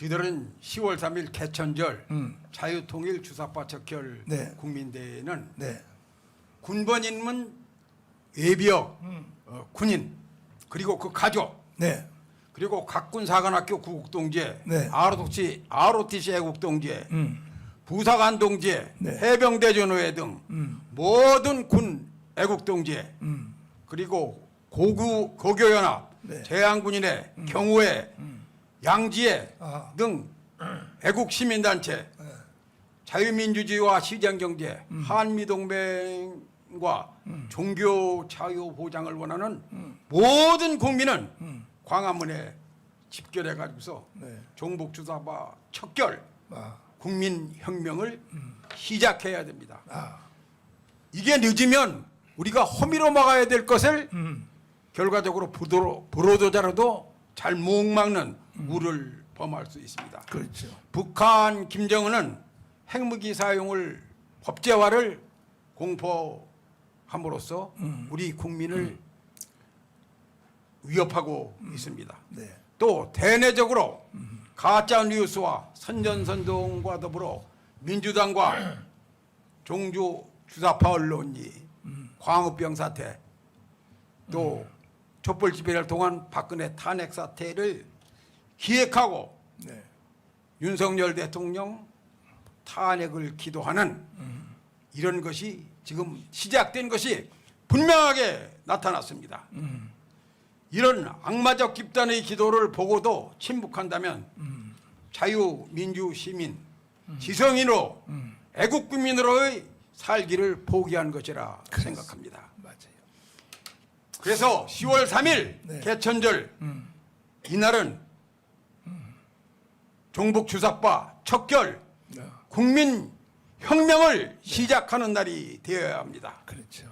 저희들은 10월 3일 개천절 자유통일 주사파 척결 네. 국민대회는 네. 군번임은 예비역 군인 그리고 그 가족 네. 그리고 각군사관학교 구국동지회 네. ROTC 애국동지회 부사관 동지회 네. 해병대전의회 등 모든 군 애국동지회 그리고 고교연합 네. 대한군인회 경우회 양지회 아. 등 애국시민단체 자유민주주의와 시장경제 한미동맹과 종교 자유 보장을 원하는 모든 국민은 광화문에 집결해 가지고서 네. 종북주사파 척결 아. 국민혁명을 시작해야 됩니다. 아. 이게 늦으면 우리가 허미로 막아야 될 것을 결과적으로 불호도자라도 잘 못 막는 우를 범할 수 있습니다. 그렇죠. 북한 김정은은 핵무기 사용을 법제화를 공포함으로써 우리 국민을 위협하고 있습니다. 네. 또 대내적으로 가짜 뉴스와 선전선동과 더불어 민주당과 종주 주사파 언론이 광우병 사태 또 촛불 집회를 통한 박근혜 탄핵 사태를 기획하고 네. 윤석열 대통령 탄핵을 기도하는 이런 것이 지금 시작된 것이 분명하게 나타났습니다. 이런 악마적 집단의 기도를 보고도 침묵한다면 자유민주시민, 지성인으로 애국국민으로의 살기를 포기한 것이라 생각합니다. 맞아요. 그래서 10월 3일 네. 개천절 이날은 종북주사파 척결 네. 국민혁명을 시작하는 날이 되어야 합니다. 그렇죠.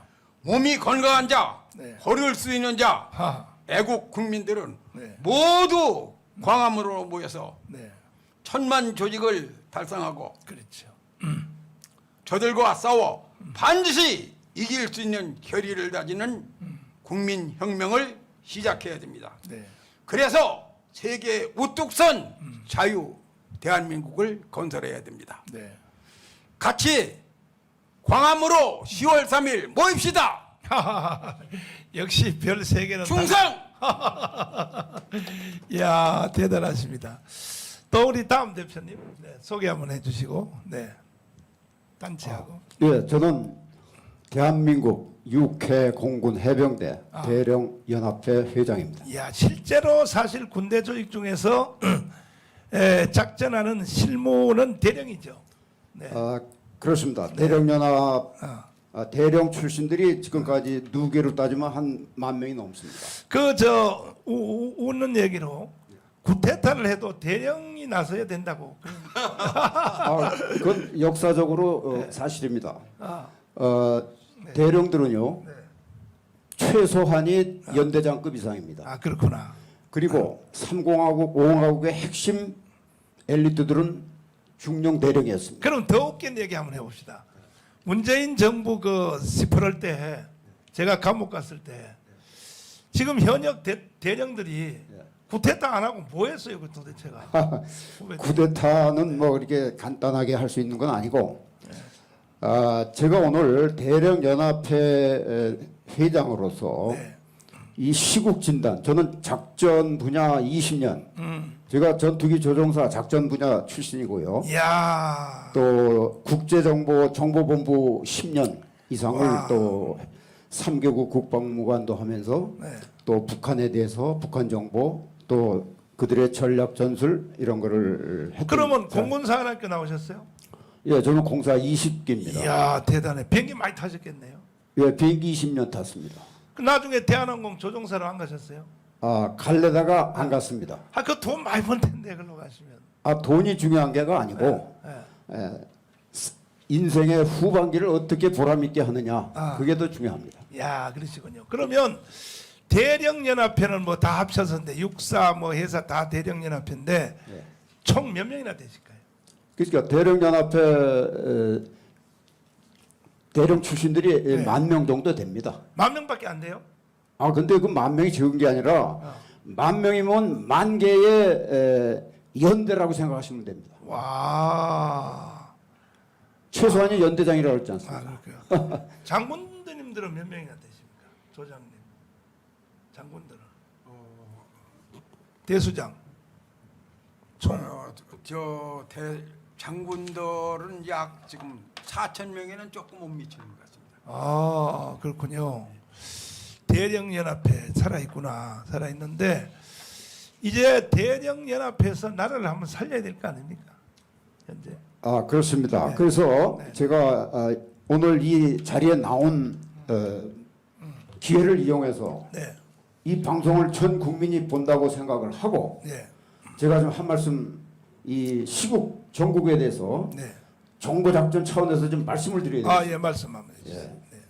몸이 건강한 자, 네. 걸을 수 있는 자, 하. 애국 국민들은 네. 모두 광화문으로 모여서 네. 천만 조직을 달성하고 그렇죠. 저들과 싸워 반드시 이길 수 있는 결의를 다지는 국민혁명을 시작해야 됩니다. 네. 그래서 세계 우뚝 선 자유 대한민국을 건설해야 됩니다. 네. 같이 광화문으로 10월 3일 모입시다. 역시 별 3개는 충성! 이야, 대단하십니다. 또 우리 다음 대표님 네, 소개 한번 해주시고 네. 단체하고 예, 저는 대한민국 육해 공군 해병대 대령 연합회 회장입니다. 이야, 실제로 사실 군대 조직 중에서 작전하는 실무는 대령이죠. 네. 그렇습니다. 대령 연합 아. 대령 출신들이 지금까지 누계로 따지면 한 10,000명이 넘습니다. 그 웃는 얘기로 구태타를 해도 대령이 나서야 된다고. 그건 역사적으로 사실입니다. 아. 대령들은요 네. 최소한이 연대장급 이상입니다. 아, 그렇구나. 그리고 3공화국, 5공화국의 핵심 엘리트들은 중령 대령이었습니다. 그럼 더 웃긴 얘기 한번 해봅시다. 문재인 정부 그 시퍼럴 때 제가 감옥 갔을 때 지금 현역 대령들이 구태타 안 하고 뭐 했어요, 그 도대체가? 쿠데타는 뭐 이렇게 간단하게 할 수 있는 건 아니고 제가 오늘 대령 연합회 회장으로서 네. 이 시국 진단 저는 작전 분야 20년 제가 전투기 조종사 작전 분야 출신이고요. 이야. 또 국제정보본부 10년 이상을 와. 또 3개국 국방무관도 하면서 네. 또 북한에 대해서 북한 정보 또 그들의 전략 전술 이런 거를 했던 그러면 공군사관학교 나오셨어요? 예, 저는 공사 20기입니다. 이야, 대단해. 비행기 많이 타셨겠네요. 예, 비행기 20년 탔습니다. 그 나중에 대한항공 조종사로 안 가셨어요? 갈래다가 안 갔습니다. 아, 그 돈 많이 번 텐데 그걸로 가시면. 돈이 중요한 게가 아니고 네. 인생의 후반기를 어떻게 보람있게 하느냐 그게 더 중요합니다. 야, 그러시군요. 그러면 대령연합회는 뭐 다 합쳐서인데 육사 뭐 회사 다 대령연합회인데 네. 총 몇 명이나 되실까요? 그러니까 대령연합회 대령 출신들이 네. 10,000명 정도 됩니다. 10,000명밖에 안 돼요? 근데 그 10,000명이 적은 게 아니라 10,000명이면 10,000개의 연대라고 생각하시면 됩니다. 와. 최소한의 연대장이라고 했지 않습니까? 아, 그렇고요. 장군님들은 몇 명이나 되십니까? 조장님. 장군들은. 대수장. 총. 장군들은 약 지금 4천 명에는 조금 못 미치는 것 같습니다. 아, 그렇군요. 대령연합회 살아있구나. 살아있는데 이제 대령연합회에서 나라를 한번 살려야 될 거 아닙니까? 현재. 아, 그렇습니다. 네. 그래서 네. 제가 오늘 이 자리에 나온 기회를 이용해서 네. 이 방송을 전 국민이 본다고 생각을 하고 네. 제가 좀 한 말씀 이 시국 전국에 대해서 네. 정보작전 차원에서 좀 말씀을 드려야 됩니다. 아, 예, 말씀 한번 해주세요. 예. 네.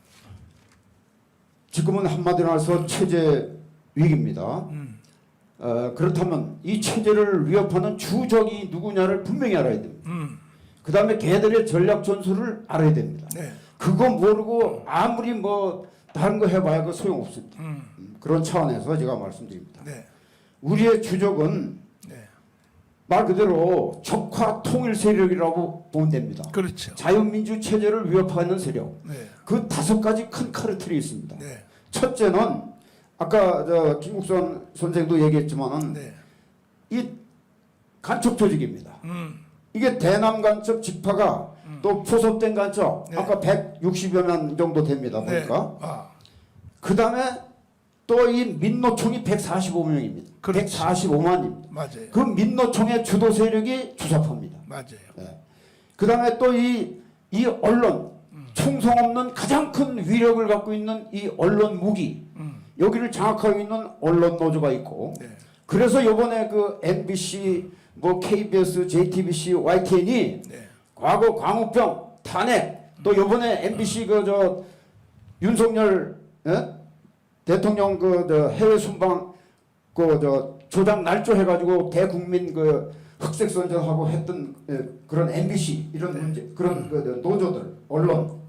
지금은 한마디로 해서 체제 위기입니다. 그렇다면 이 체제를 위협하는 주적이 누구냐를 분명히 알아야 됩니다. 그 다음에 걔들의 전략 전술을 알아야 됩니다. 네. 그거 모르고 아무리 뭐 다른 거 해봐야 그 소용없습니다. 그런 차원에서 제가 말씀드립니다. 네. 우리의 주적은 네. 말 그대로 적화 통일 세력이라고 보면 됩니다. 그렇죠. 자유민주 체제를 위협하는 세력. 네. 그 5가지 큰 카르텔이 있습니다. 네. 첫째는 아까 김국선 선생도 얘기했지만은 네. 이 간첩 조직입니다. 이게 대남 간첩 집파가 또 포섭된 간첩 네. 아까 160여 명 정도 됩니다. 네. 보니까 아, 그 다음에 또 이 민노총이 145명입니다. 그렇지. 145만입니다. 맞아요. 그 민노총의 주도 세력이 주사파입니다. 맞아요. 그 다음에 또 이 언론 총성 없는 가장 큰 위력을 갖고 있는 이 언론 무기 여기를 장악하고 있는 언론 노조가 있고 네. 그래서 이번에 그 MBC 뭐 KBS, JTBC, YTN이 네. 과거 광우병 탄핵 또 이번에 MBC 윤석열 대통령 해외 순방 조작 날조 해가지고 대국민 흑색 선전하고 했던 그런 MBC 이런 문제 그런 노조들 언론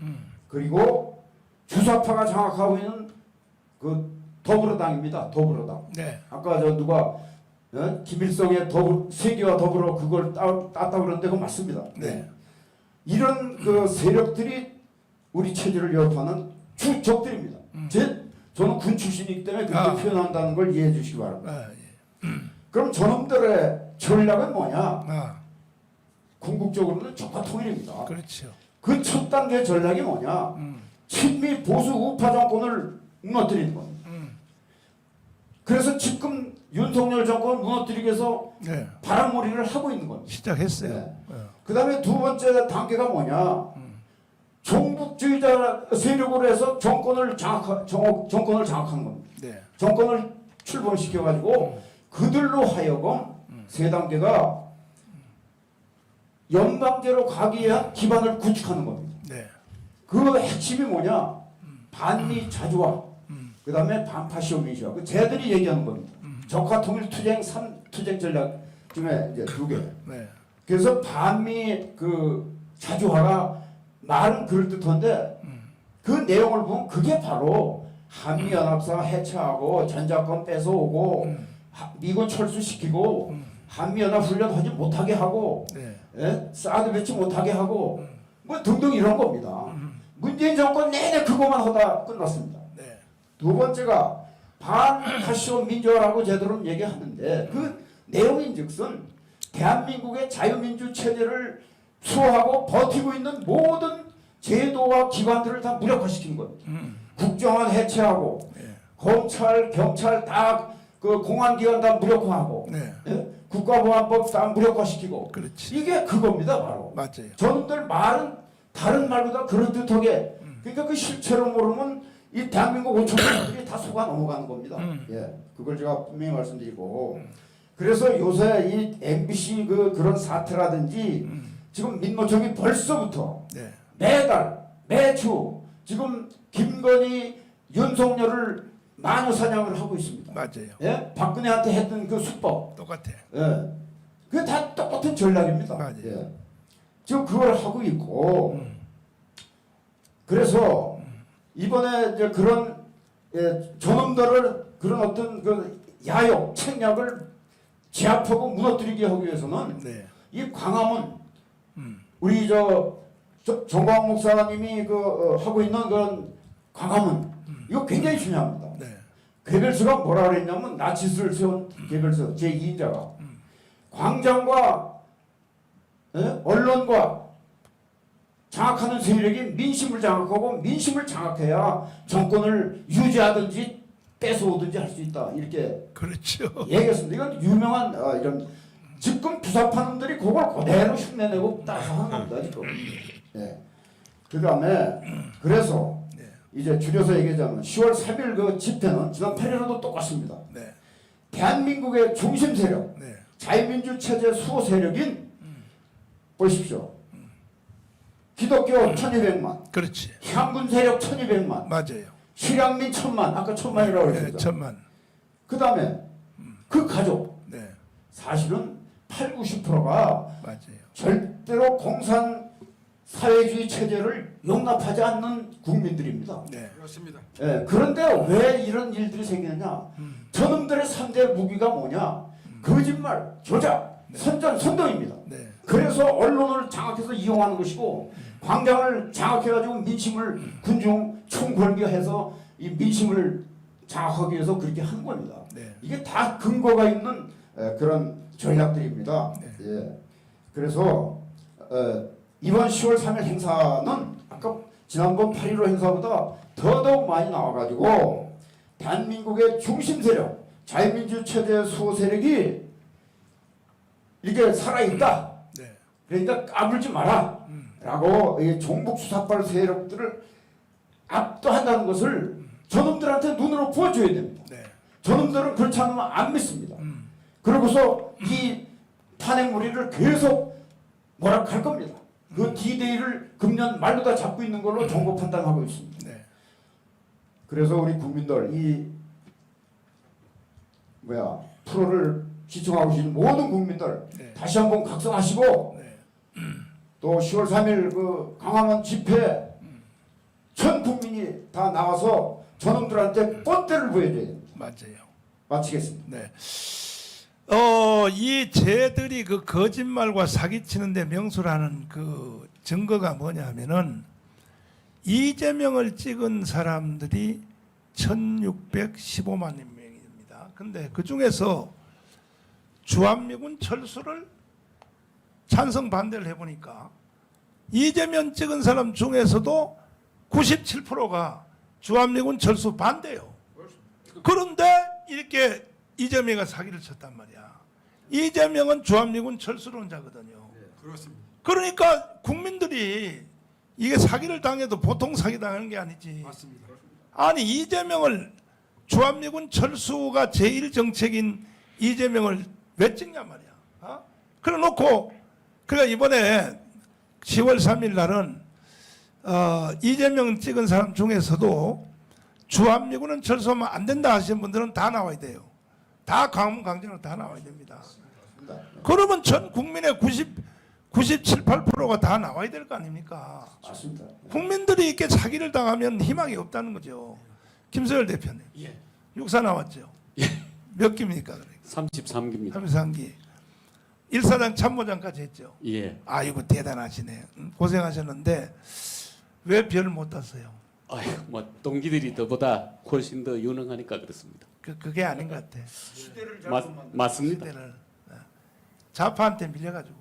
그리고 주사파가 장악하고 있는 더불어당입니다. 더불어당. 네. 아까 누가 김일성의 세계와 더불어 그걸 땄다 그러는데 그거 맞습니다. 네. 이런 세력들이 우리 체제를 위협하는 주적들입니다. 저는 군 출신이기 때문에 그렇게 표현한다는 걸 이해해 주시기 바랍니다. 아, 예. 그럼 저놈들의 전략은 뭐냐? 아, 궁극적으로는 적화 통일입니다. 그렇죠. 그 첫 단계 전략이 뭐냐? 친미 보수 우파 정권을 무너뜨리는 겁니다. 그래서 지금 윤석열 정권 무너뜨리기 위해서 네. 바람몰이를 하고 있는 겁니다. 시작했어요. 네. 어. 그 다음에 두 번째 단계가 뭐냐? 종북주의자 세력으로 해서 정권을 장악하는 겁니다. 네. 정권을 출범시켜가지고 그들로 하여금 세 단계가 연방제로 가기 위한 기반을 구축하는 겁니다. 네. 그 핵심이 뭐냐? 반미 자주화, 그 다음에 반파시오 민주화. 그 쟤들이 얘기하는 겁니다. 적화 통일 투쟁 3투쟁 전략 중에 이제 2개. 네. 그래서 반미 자주화가 말은 그럴듯한데 그 내용을 보면 그게 바로 한미연합사 해체하고 전자권 뺏어오고 미군 철수시키고 한미연합 훈련 하지 못하게 하고 네. 사드 배치 못하게 하고 뭐 등등 이런 겁니다. 문재인 정권 내내 그것만 하다 끝났습니다. 네. 두 번째가 반파시오 민주화라고 제대로 얘기하는데 그 내용인즉슨 대한민국의 자유민주 체제를 수호하고 버티고 있는 모든 제도와 기관들을 다 무력화시킨 겁니다. 국정원 해체하고 네. 검찰, 경찰 다 공안기관 다 무력화하고 네. 국가보안법 다 무력화시키고 그렇지. 이게 그겁니다 바로. 맞아요. 저놈들 말은 다른 말보다 그럴듯하게 그러니까 그 실체로 모르면 이 대한민국 5천만들이 다 속아 넘어가는 겁니다. 예, 그걸 제가 분명히 말씀드리고 그래서 요새 이 MBC 그런 사태라든지 지금 민노총이 벌써부터 네. 매달 매주 지금 김건희 윤석열을 마녀 사냥을 하고 있습니다. 맞아요. 예, 박근혜한테 했던 그 수법. 똑같아. 예, 그게 다 똑같은 전략입니다. 맞아요. 예. 지금 그걸 하고 있고 그래서 이번에 이제 그런 저놈들을 그런 어떤 야욕 책략을 제압하고 무너뜨리게 하기 위해서는 네. 이 광화문 우리 정광 목사님이 하고 있는 그런 광화문 이거 굉장히 중요합니다. 네. 괴벨스가 뭐라 그랬냐면 나치스를 세운 괴벨스 제2인자가 광장과 언론과 장악하는 세력이 민심을 장악하고 민심을 장악해야 정권을 유지하든지 뺏어오든지 할 수 있다 이렇게 그렇죠. 얘기했습니다. 이건 유명한 이런 지금 부사파놈들이 그걸 그대로 흉내내고 따서 하는 겁니다. 지금. 예. 그다음에 그래서 이제 줄여서 얘기하자면 10월 3일 그 집회는 지난 8일에도 똑같습니다. 네. 대한민국의 중심 세력, 네. 자유민주 체제 수호 세력인 보십시오. 기독교 1200만, 그렇지. 향군 세력 1200만, 맞아요. 실향민 1000만, 아까 1000만이라고 네, 했죠. 1000만. 그 다음에 그 가족, 네. 사실은 80~90%가 맞아요. 절대로 공산 사회주의 체제를 용납하지 않는 국민들입니다. 네. 그렇습니다. 예, 그런데 왜 이런 일들이 생기느냐? 저놈들의 3대 무기가 뭐냐? 거짓말, 조작, 선전, 선동입니다. 네. 그래서 언론을 장악해서 이용하는 것이고 광장을 장악해가지고 민심을 군중 총궐기해서 이 민심을 장악하기 위해서 그렇게 한 겁니다. 네. 이게 다 근거가 있는 그런 전략들입니다. 예. 그래서 이번 10월 3일 행사는 아까 지난번 8.15 행사보다 더더욱 많이 나와가지고 대한민국의 중심 세력, 자유민주 체제 수호 세력이 이렇게 살아있다. 네. 그러니까 까불지 마라. 라고 이 종북 수사발 세력들을 압도한다는 것을 저놈들한테 눈으로 보여줘야 됩니다. 네. 저놈들은 그렇지 않으면 안 믿습니다. 그러고서 이 탄핵무리를 계속 몰아갈 겁니다. 그 D-Day를 금년 말로 다 잡고 있는 걸로 정보 판단하고 있습니다. 네. 그래서 우리 국민들 이 프로를 시청하고 계신 모든 국민들 네. 다시 한번 각성하시고 네. 또 10월 3일 그 강화문 집회 전 국민이 다 나와서 저놈들한테 뻔때를 보여줘야 됩니다. 맞아요. 마치겠습니다. 네. 이 쟤들이 그 거짓말과 사기치는데 명수라는 그 증거가 뭐냐 하면은 이재명을 찍은 사람들이 1615만 명입니다. 근데 그 중에서 주한미군 철수를 찬성 반대를 해보니까 이재명 찍은 사람 중에서도 97%가 주한미군 철수 반대요. 그런데 이렇게 이재명이 사기를 쳤단 말이야. 이재명은 주한미군 철수론자거든요. 그렇습니다. 그러니까 국민들이 이게 사기를 당해도 보통 사기 당하는 게 아니지. 맞습니다. 아니 이재명을 주한미군 철수가 제일 정책인 이재명을 왜 찍냐 말이야. 그래 놓고 그러니까 이번에 10월 3일 날은 이재명 찍은 사람 중에서도 주한미군은 철수하면 안 된다 하시는 분들은 다 나와야 돼요. 다 광화문 광장으로 다 나와야 됩니다. 그러면 전 국민의 97, 8%가 다 나와야 될 거 아닙니까? 맞습니다. 국민들이 이렇게 사기를 당하면 희망이 없다는 거죠. 김소열 대표님. 예. 육사 나왔죠. 몇 기입니까? 33기입니다. 33기. 1사단 참모장까지 했죠. 예. 아이고 대단하시네. 고생하셨는데 왜 별을 못 땄어요? 아유, 뭐 동기들이 저보다 훨씬 더 유능하니까 그렇습니다. 그게 아닌 것 같아. 맞습니다. 시대를 좌파한테 밀려가지고.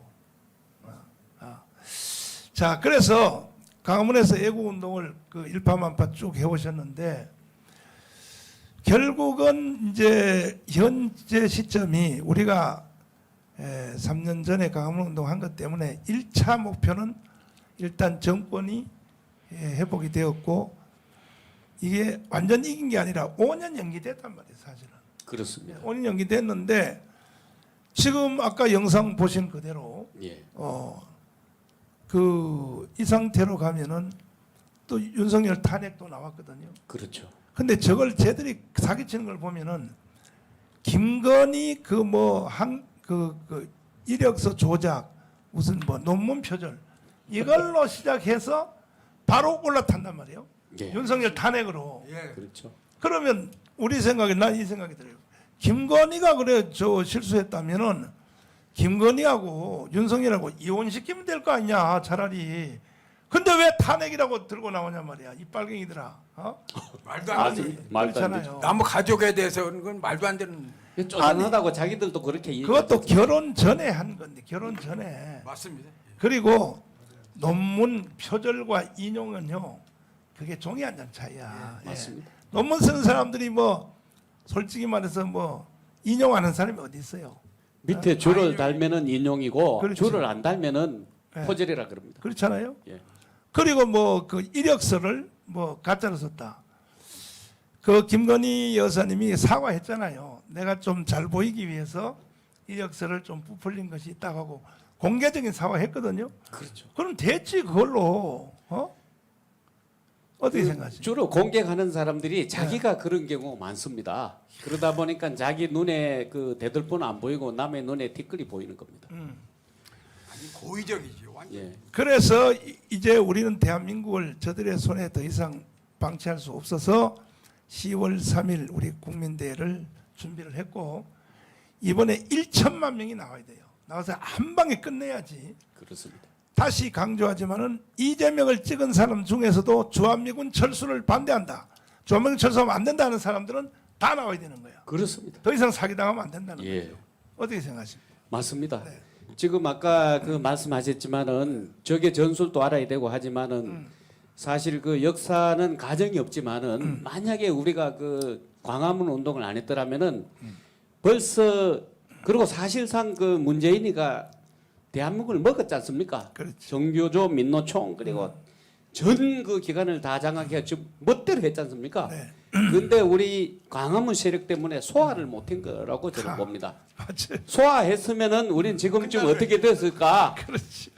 자, 그래서 강화문에서 애국운동을 그 일파만파 쭉 해오셨는데 결국은 이제 현재 시점이 우리가 3년 전에 강화문 운동한 것 때문에 1차 목표는 일단 정권이 회복이 되었고 이게 완전 이긴 게 아니라 5년 연기됐단 말이에요, 사실은. 그렇습니다. 5년 연기됐는데 지금 아까 영상 보신 그대로 예. 이 상태로 가면은 또 윤석열 탄핵도 나왔거든요. 그렇죠. 근데 저걸 쟤들이 사기치는 걸 보면은 김건희 이력서 조작 무슨 논문 표절 이걸로 시작해서 바로 올라탄단 말이에요. 예. 윤석열 탄핵으로. 예. 그렇죠. 그러면 우리 생각에 난 이 생각이 들어요. 김건희가 그래 저 실수했다면은 김건희하고 윤석열하고 이혼시키면 될 거 아니냐 차라리. 근데 왜 탄핵이라고 들고 나오냐 말이야 이 빨갱이들아. 어? 말도 안 돼. 말도 안 되죠. 그렇잖아요. 나무 가족에 대해서 그건 말도 안 되는. 쪼잔하다고 자기들도 그렇게 그것도 결혼 전에 한 건데 결혼 전에. 맞습니다. 그리고 논문 표절과 인용은요 그게 종이 한 장 차이야. 예. 맞습니다. 논문 쓰는 사람들이 뭐 솔직히 말해서 뭐 인용하는 사람이 어디 있어요? 밑에 줄을 달면은 인용이고 그렇지. 줄을 안 달면은 예. 포절이라 그럽니다. 그렇잖아요. 예. 그리고 뭐 그 이력서를 뭐 가짜로 썼다. 그 김건희 여사님이 사과했잖아요. 내가 좀 잘 보이기 위해서 이력서를 좀 부풀린 것이 있다고 하고 공개적인 사과했거든요. 그렇죠. 그럼 됐지 그걸로. 어떻게 생각하세요? 주로 공격하는 사람들이 자기가 그런 경우가 많습니다. 그러다 보니까 자기 눈에 그 대들보는 안 보이고 남의 눈에 티끌이 보이는 겁니다. 아니, 고의적이지 완전. 예. 그래서 이제 우리는 대한민국을 저들의 손에 더 이상 방치할 수 없어서 10월 3일 우리 국민대회를 준비를 했고 이번에 1천만 명이 나와야 돼요. 나와서 한 방에 끝내야지. 그렇습니다. 다시 강조하지만은 이재명을 찍은 사람 중에서도 주한미군 철수를 반대한다. 주한미군 철수하면 안 된다는 사람들은 다 나와야 되는 거야. 그렇습니다. 더 이상 사기당하면 안 된다는 예. 거죠. 어떻게 생각하십니까? 맞습니다. 네. 지금 아까 그 말씀하셨지만은 적의 전술도 알아야 되고 하지만은 사실 그 역사는 가정이 없지만은 만약에 우리가 그 광화문 운동을 안 했더라면은 벌써 그리고 사실상 그 문재인이가 대한민국을 먹었지 않습니까? 그렇지. 정교조 민노총 그리고 전 그 기간을 다 장악해 지금 멋대로 했지 않습니까? 네. 근데 우리 광화문 세력 때문에 소화를 못한 거라고 저는 봅니다. 맞아요. 소화했으면은 우린 지금쯤 어떻게 됐을까? 그렇지.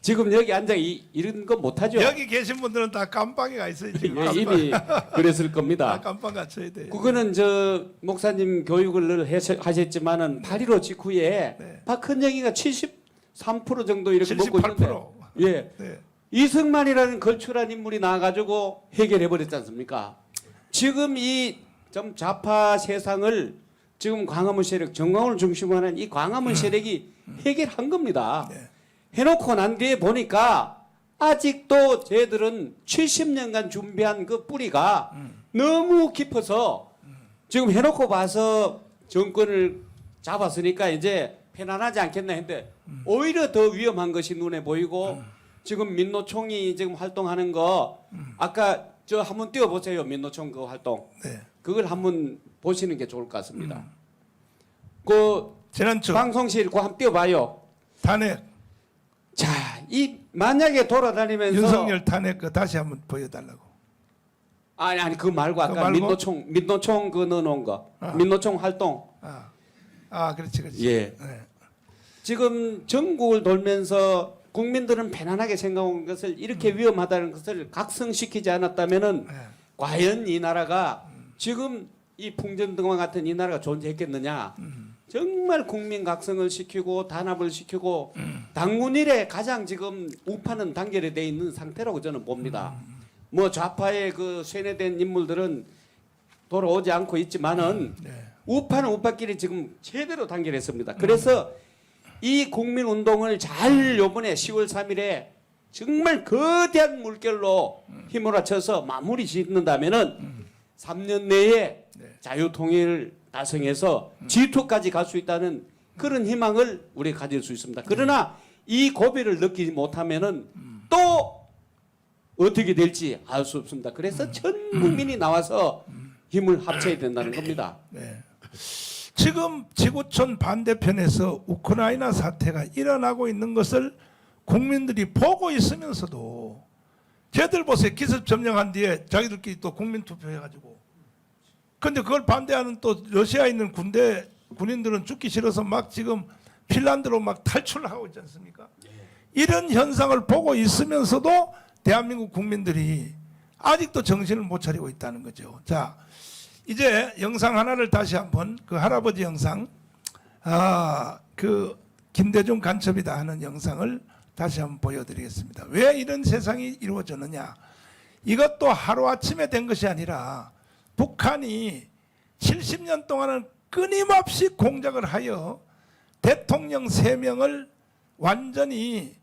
지금 여기 앉아 이런 거 못하죠. 여기 계신 분들은 다 깜빵에 가 있어요. 지금 예, 이미 그랬을 다 겁니다. 깜빵 갇혀야 돼요. 그거는 저 목사님 교육을 늘 하셨지만은 8.15 직후에 네. 박헌영이가 73% 정도 이렇게 먹고 있는데 78%. 예. 네. 이승만이라는 걸출한 인물이 나와가지고 해결해 버렸지 않습니까? 지금 이 좀 좌파 세상을 지금 광화문 세력, 정광훈을 중심으로 하는 이 광화문 세력이 해결한 겁니다. 네. 해놓고 난 뒤에 보니까 아직도 쟤들은 70년간 준비한 그 뿌리가 너무 깊어서 지금 해놓고 봐서 정권을 잡았으니까 이제 편안하지 않겠나 했는데 오히려 더 위험한 것이 눈에 보이고 지금 민노총이 지금 활동하는 거 아까 저 한번 띄워보세요. 민노총 그 활동. 네. 그걸 한번 보시는 게 좋을 것 같습니다. 그 지난주 방송실 그거 한번 띄워봐요. 탄핵 자, 이 만약에 돌아다니면서 윤석열 탄핵 그 다시 한번 보여달라고. 아니 그거 말고 아까 그거 말고? 민노총 그 넣어놓은 거 아. 민노총 활동 그렇지. 예. 네. 지금 전국을 돌면서 국민들은 편안하게 생각한 것을 이렇게 위험하다는 것을 각성시키지 않았다면은 네. 과연 이 나라가 지금 이 풍전등화 같은 이 나라가 존재했겠느냐? 정말 국민 각성을 시키고 단합을 시키고 당군 일에 가장 지금 우파는 단결이 돼 있는 상태라고 저는 봅니다. 뭐 좌파의 그 쇠뇌된 인물들은 돌아오지 않고 있지만은 네. 우파는 우파끼리 지금 제대로 단결했습니다. 그래서 이 국민운동을 잘 요번에 10월 3일에 정말 거대한 물결로 휘몰아쳐서 마무리 짓는다면은 3년 내에 자유통일을 달성해서 G2까지 갈 수 있다는 그런 희망을 우리 가질 수 있습니다. 그러나 이 고비를 느끼지 못하면은 또 어떻게 될지 알 수 없습니다. 그래서 전 국민이 나와서 힘을 합쳐야 된다는 겁니다. 네. 지금 지구촌 반대편에서 우크라이나 사태가 일어나고 있는 것을 국민들이 보고 있으면서도 쟤들 보세요. 기습 점령한 뒤에 자기들끼리 또 국민투표 해가지고 근데 그걸 반대하는 또 러시아에 있는 군인들은 죽기 싫어서 막 지금 핀란드로 막 탈출하고 있지 않습니까? 이런 현상을 보고 있으면서도 대한민국 국민들이 아직도 정신을 못 차리고 있다는 거죠. 자, 이제 영상 하나를 다시 한번 그 할아버지 영상, 그 김대중 간첩이다 하는 영상을 다시 한번 보여드리겠습니다. 왜 이런 세상이 이루어졌느냐? 이것도 하루아침에 된 것이 아니라 북한이 70년 동안은 끊임없이 공작을 하여 대통령 3명을 완전히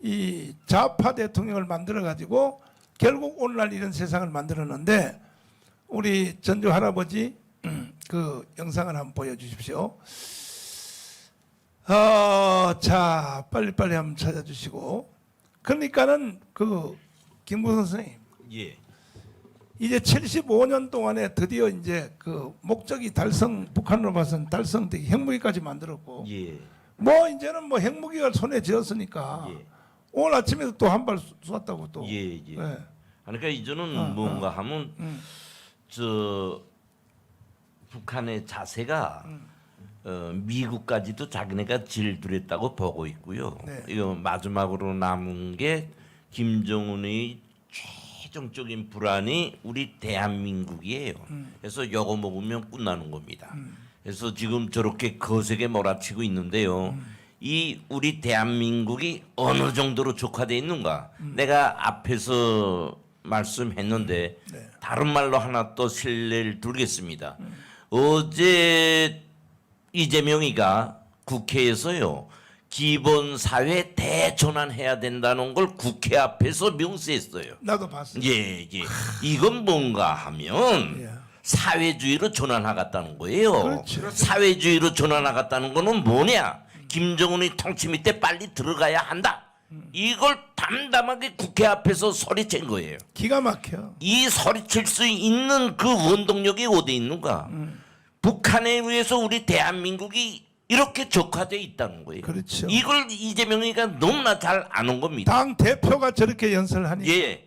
이 좌파 대통령을 만들어 가지고 결국 오늘날 이런 세상을 만들었는데, 우리 전주 할아버지 그 영상을 한번 보여주십시오. 자, 빨리빨리 한번 찾아주시고. 그러니까는 그 김구선 선생님, 예. 이제 75년 동안에 드디어 이제 그 목적이 북한으로 봐서는 달성되기, 핵무기까지 만들었고, 예. 뭐 이제는 뭐 핵무기가 손에 쥐었으니까 예. 오늘 아침에도 또 한 발 쐈다고 또. 예, 예. 네. 그러니까 이제는 뭔가 하면 저 북한의 자세가 미국까지도 자기네가 질들였다고 보고 있고요. 네. 이거 마지막으로 남은 게 김정은의 최종적인 불안이 우리 대한민국이에요. 그래서 요거 먹으면 끝나는 겁니다. 그래서 지금 저렇게 거세게 몰아치고 있는데요. 이 우리 대한민국이 어느 정도로 족화되어 있는가? 내가 앞에서 말씀했는데 네. 다른 말로 하나 또 신뢰를 두겠습니다. 어제 이재명이가 국회에서요, 기본사회 대전환해야 된다는 걸 국회 앞에서 명세했어요. 나도 봤어요. 예, 예. 이건 뭔가 하면 예. 사회주의로 전환하겠다는 거예요. 그렇죠. 사회주의로 전환하겠다는 거는 뭐냐? 김정은의 통치 밑에 빨리 들어가야 한다. 이걸 담담하게 국회 앞에서 소리친 거예요. 기가 막혀. 이 소리칠 수 있는 그 원동력이 어디 있는가? 북한에 의해서 우리 대한민국이 이렇게 적화되어 있다는 거예요. 그렇죠. 이걸 이재명이가 너무나 잘 아는 겁니다. 당 대표가 저렇게 연설을 하니까. 예.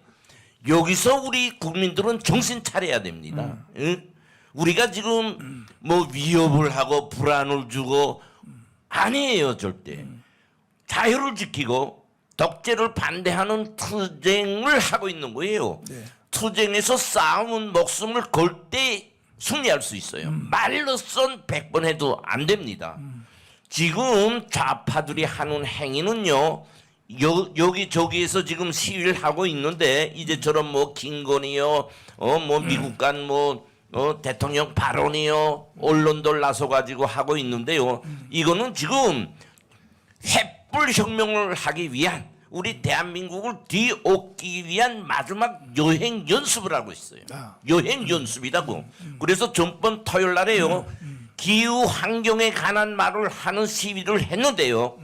여기서 우리 국민들은 정신 차려야 됩니다. 응? 우리가 지금 뭐 위협을 하고 불안을 주고 아니에요, 절대. 자유를 지키고 독재를 반대하는 투쟁을 하고 있는 거예요. 네. 투쟁에서 싸움은 목숨을 걸 때 승리할 수 있어요. 말로선 100번 해도 안 됩니다. 지금 좌파들이 하는 행위는요, 여기저기에서 지금 시위를 하고 있는데, 이제처럼 뭐 김건희요, 뭐 미국 간 뭐 대통령 발언이요, 언론들 나서 가지고 하고 있는데요. 이거는 지금 횃불 혁명을 하기 위한, 우리 대한민국을 뒤엎기 위한 마지막 여행 연습을 하고 있어요. 여행 연습이라고. 그래서 전번 토요일 날에요, 기후 환경에 관한 말을 하는 시위를 했는데요.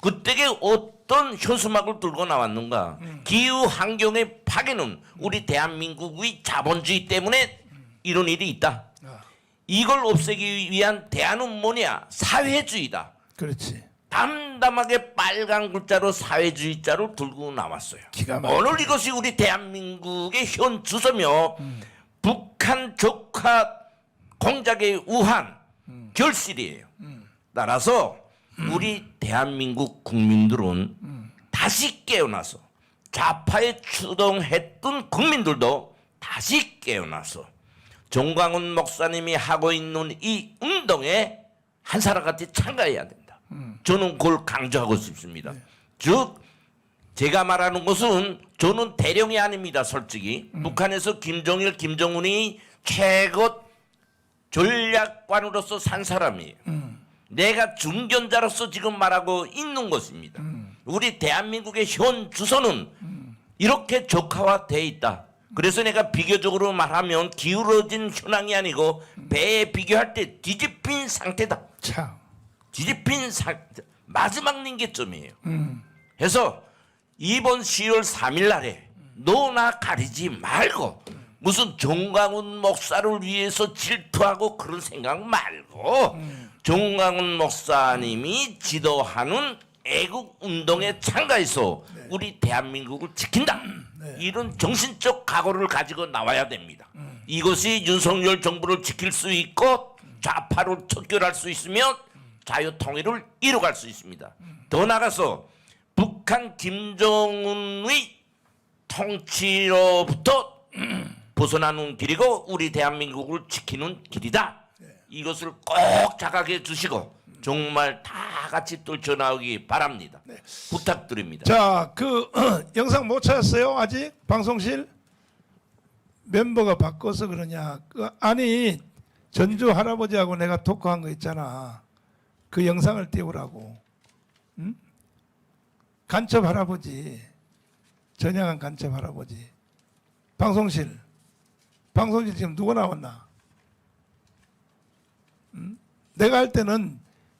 그때에 어떤 현수막을 들고 나왔는가? 기후 환경의 파괴는 우리 대한민국의 자본주의 때문에 이런 일이 있다. 이걸 없애기 위한 대안은 뭐냐? 사회주의다. 그렇지. 담담하게 빨간 글자로 사회주의자를 들고 나왔어요. 기가 막혀. 오늘 이것이 우리 대한민국의 현 주소며 북한 적화 공작의 우한 결실이에요. 따라서 우리 대한민국 국민들은 다시 깨어나서, 좌파에 추동했던 국민들도 다시 깨어나서 정광훈 목사님이 하고 있는 이 운동에 한 사람같이 참가해야 된다. 저는 그걸 강조하고 싶습니다. 즉 제가 말하는 것은 저는 대령이 아닙니다. 솔직히 북한에서 김정일, 김정은이 최고 전략관으로서 산 사람이에요. 내가 중견자로서 지금 말하고 있는 것입니다. 우리 대한민국의 현 주소는 이렇게 적화화되어 있다. 그래서 내가 비교적으로 말하면 기울어진 현황이 아니고 배에 비교할 때 뒤집힌 상태다. 참. 뒤집힌 상태, 마지막 링게점이에요. 그래서 이번 10월 3일 날에 너나 가리지 말고 무슨 정광훈 목사를 위해서 질투하고 그런 생각 말고 정광훈 목사님이 지도하는 애국 운동에 참가해서 우리 대한민국을 지킨다. 이런 정신적 각오를 가지고 나와야 됩니다. 이것이 윤석열 정부를 지킬 수 있고 좌파를 척결할 수 있으면 자유통일을 이뤄갈 수 있습니다. 더 나아가서 북한 김정은의 통치로부터 벗어나는 길이고 우리 대한민국을 지키는 길이다. 이것을 꼭 자각해 주시고 정말 다 같이 떨쳐나오기 바랍니다. 부탁드립니다. 자, 그 영상 못 찾았어요? 아직 방송실 멤버가 바꿔서 그러냐? 아니 전주 할아버지하고 내가 토크한 거 있잖아. 그 영상을 띄우라고. 응? 간첩 할아버지, 전향한 간첩 할아버지. 방송실 지금 누가 나왔나? 응? 내가 할 때는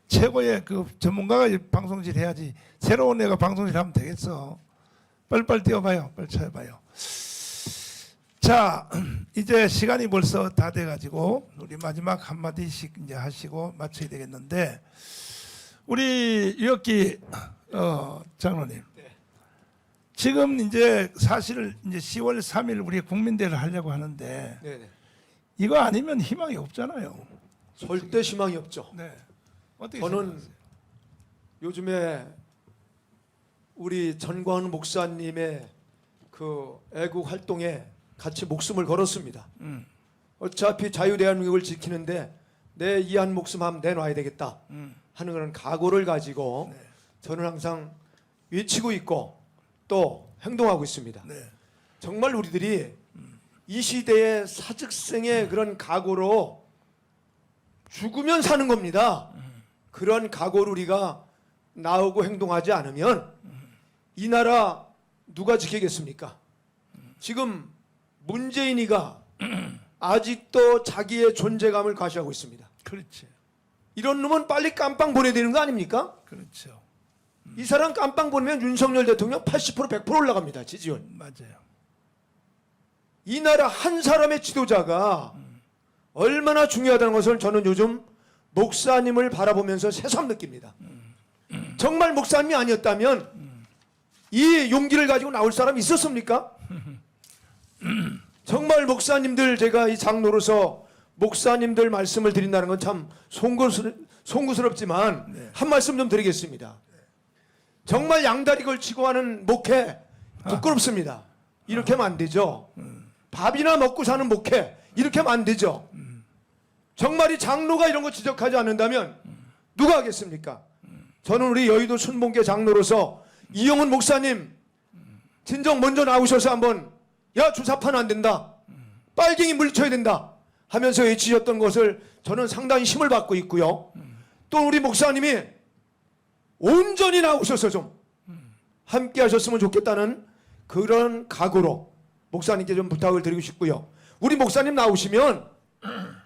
최고의 그 전문가가 방송실 해야지. 새로운 애가 방송실 하면 되겠어. 빨리빨리 띄워봐요. 빨리 쳐봐요. 자, 이제 시간이 벌써 다 돼가지고 우리 마지막 한마디씩 이제 하시고 마쳐야 되겠는데, 우리 유혁기 장로님, 지금 이제 사실 이제 10월 3일 우리 국민대회를 하려고 하는데 네네. 이거 아니면 희망이 없잖아요. 절대 희망이 없죠. 네. 어떻게 저는 생각하세요? 요즘에 우리 전광훈 목사님의 그 애국 활동에 같이 목숨을 걸었습니다. 어차피 자유대한민국을 지키는데 내 이한 목숨 한번 내놔야 되겠다 하는 그런 각오를 가지고 네. 저는 항상 외치고 있고 또 행동하고 있습니다. 네. 정말 우리들이 이 시대의 사직생의 그런 각오로 죽으면 사는 겁니다. 그런 각오를 우리가 나오고 행동하지 않으면 이 나라 누가 지키겠습니까? 지금 문재인이가 아직도 자기의 존재감을 과시하고 있습니다. 그렇지. 이런 놈은 빨리 깜빵 보내야 되는 거 아닙니까? 그렇죠. 이 사람 깜빵 보내면 윤석열 대통령 80% 100% 올라갑니다. 지지율. 맞아요. 이 나라 한 사람의 지도자가 얼마나 중요하다는 것을 저는 요즘 목사님을 바라보면서 새삼 느낍니다. 정말 목사님이 아니었다면 이 용기를 가지고 나올 사람이 있었습니까? 정말 목사님들, 제가 이 장로로서 목사님들 말씀을 드린다는 건 참 송구스럽지만 한 말씀 좀 드리겠습니다. 정말 양다리 걸치고 하는 목회 부끄럽습니다. 이렇게 하면 안 되죠. 밥이나 먹고 사는 목회 이렇게 하면 안 되죠. 정말 이 장로가 이런 거 지적하지 않는다면 누가 하겠습니까? 저는 우리 여의도 순복음교회 장로로서 이영훈 목사님 진정 먼저 나오셔서 한번 야 주사파는 안 된다, 빨갱이 물리쳐야 된다 하면서 외치셨던 것을 저는 상당히 힘을 받고 있고요. 또 우리 목사님이 온전히 나오셔서 좀 함께 하셨으면 좋겠다는 그런 각오로 목사님께 좀 부탁을 드리고 싶고요. 우리 목사님 나오시면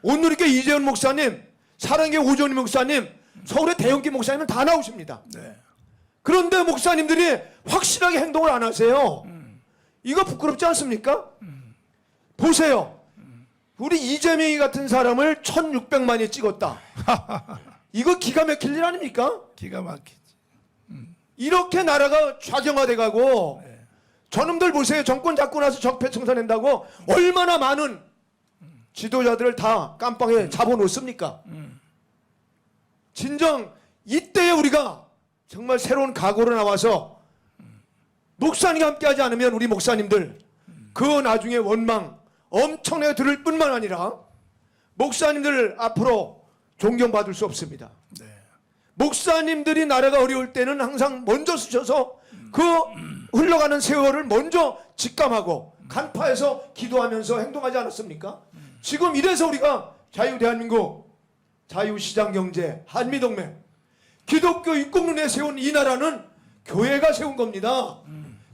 오늘께 이재훈 목사님, 사랑의 오전희 목사님, 서울의 대형기 목사님은 다 나오십니다. 네. 그런데 목사님들이 확실하게 행동을 안 하세요. 이거 부끄럽지 않습니까? 보세요. 우리 이재명이 같은 사람을 1600만이 찍었다. 이거 기가 막힐 일 아닙니까? 기가 막히지. 이렇게 나라가 좌경화돼 가고 네. 저놈들 보세요. 정권 잡고 나서 적폐 청산한다고 얼마나 많은 지도자들을 다 깜빵에 잡아놓습니까? 진정 이때에 우리가 정말 새로운 각오로 나와서 목사님과 함께하지 않으면 우리 목사님들 그 나중에 원망 엄청나게 들을 뿐만 아니라 목사님들 앞으로 존경받을 수 없습니다. 네. 목사님들이 나라가 어려울 때는 항상 먼저 쓰셔서 그 흘러가는 세월을 먼저 직감하고 간파해서 기도하면서 행동하지 않았습니까? 지금 이래서 우리가 자유대한민국, 자유시장경제, 한미동맹, 기독교 입국론에 세운 이 나라는 교회가 세운 겁니다.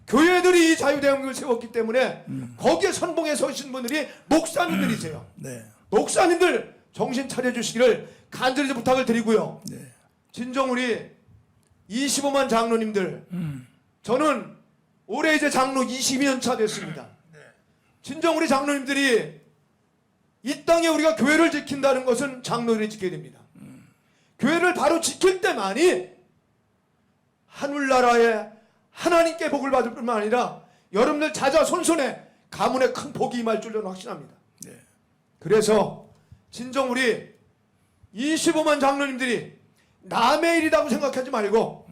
교회들이 이 자유대한민국을 세웠기 때문에 거기에 선봉에 서신 분들이 목사님들이세요. 네. 목사님들 정신 차려주시기를 간절히 부탁을 드리고요. 네. 진정 우리 25만 장로님들, 저는 올해 이제 장로 22년 차 됐습니다. 진정 우리 장로님들이 이 땅에 우리가 교회를 지킨다는 것은 장로들이 지켜야 됩니다. 교회를 바로 지킬 때만이 하늘나라에 하나님께 복을 받을 뿐만 아니라 여러분들 자자손손에 가문에 큰 복이 임할 줄 저는 확신합니다. 네. 그래서 진정 우리 25만 장로님들이 남의 일이라고 생각하지 말고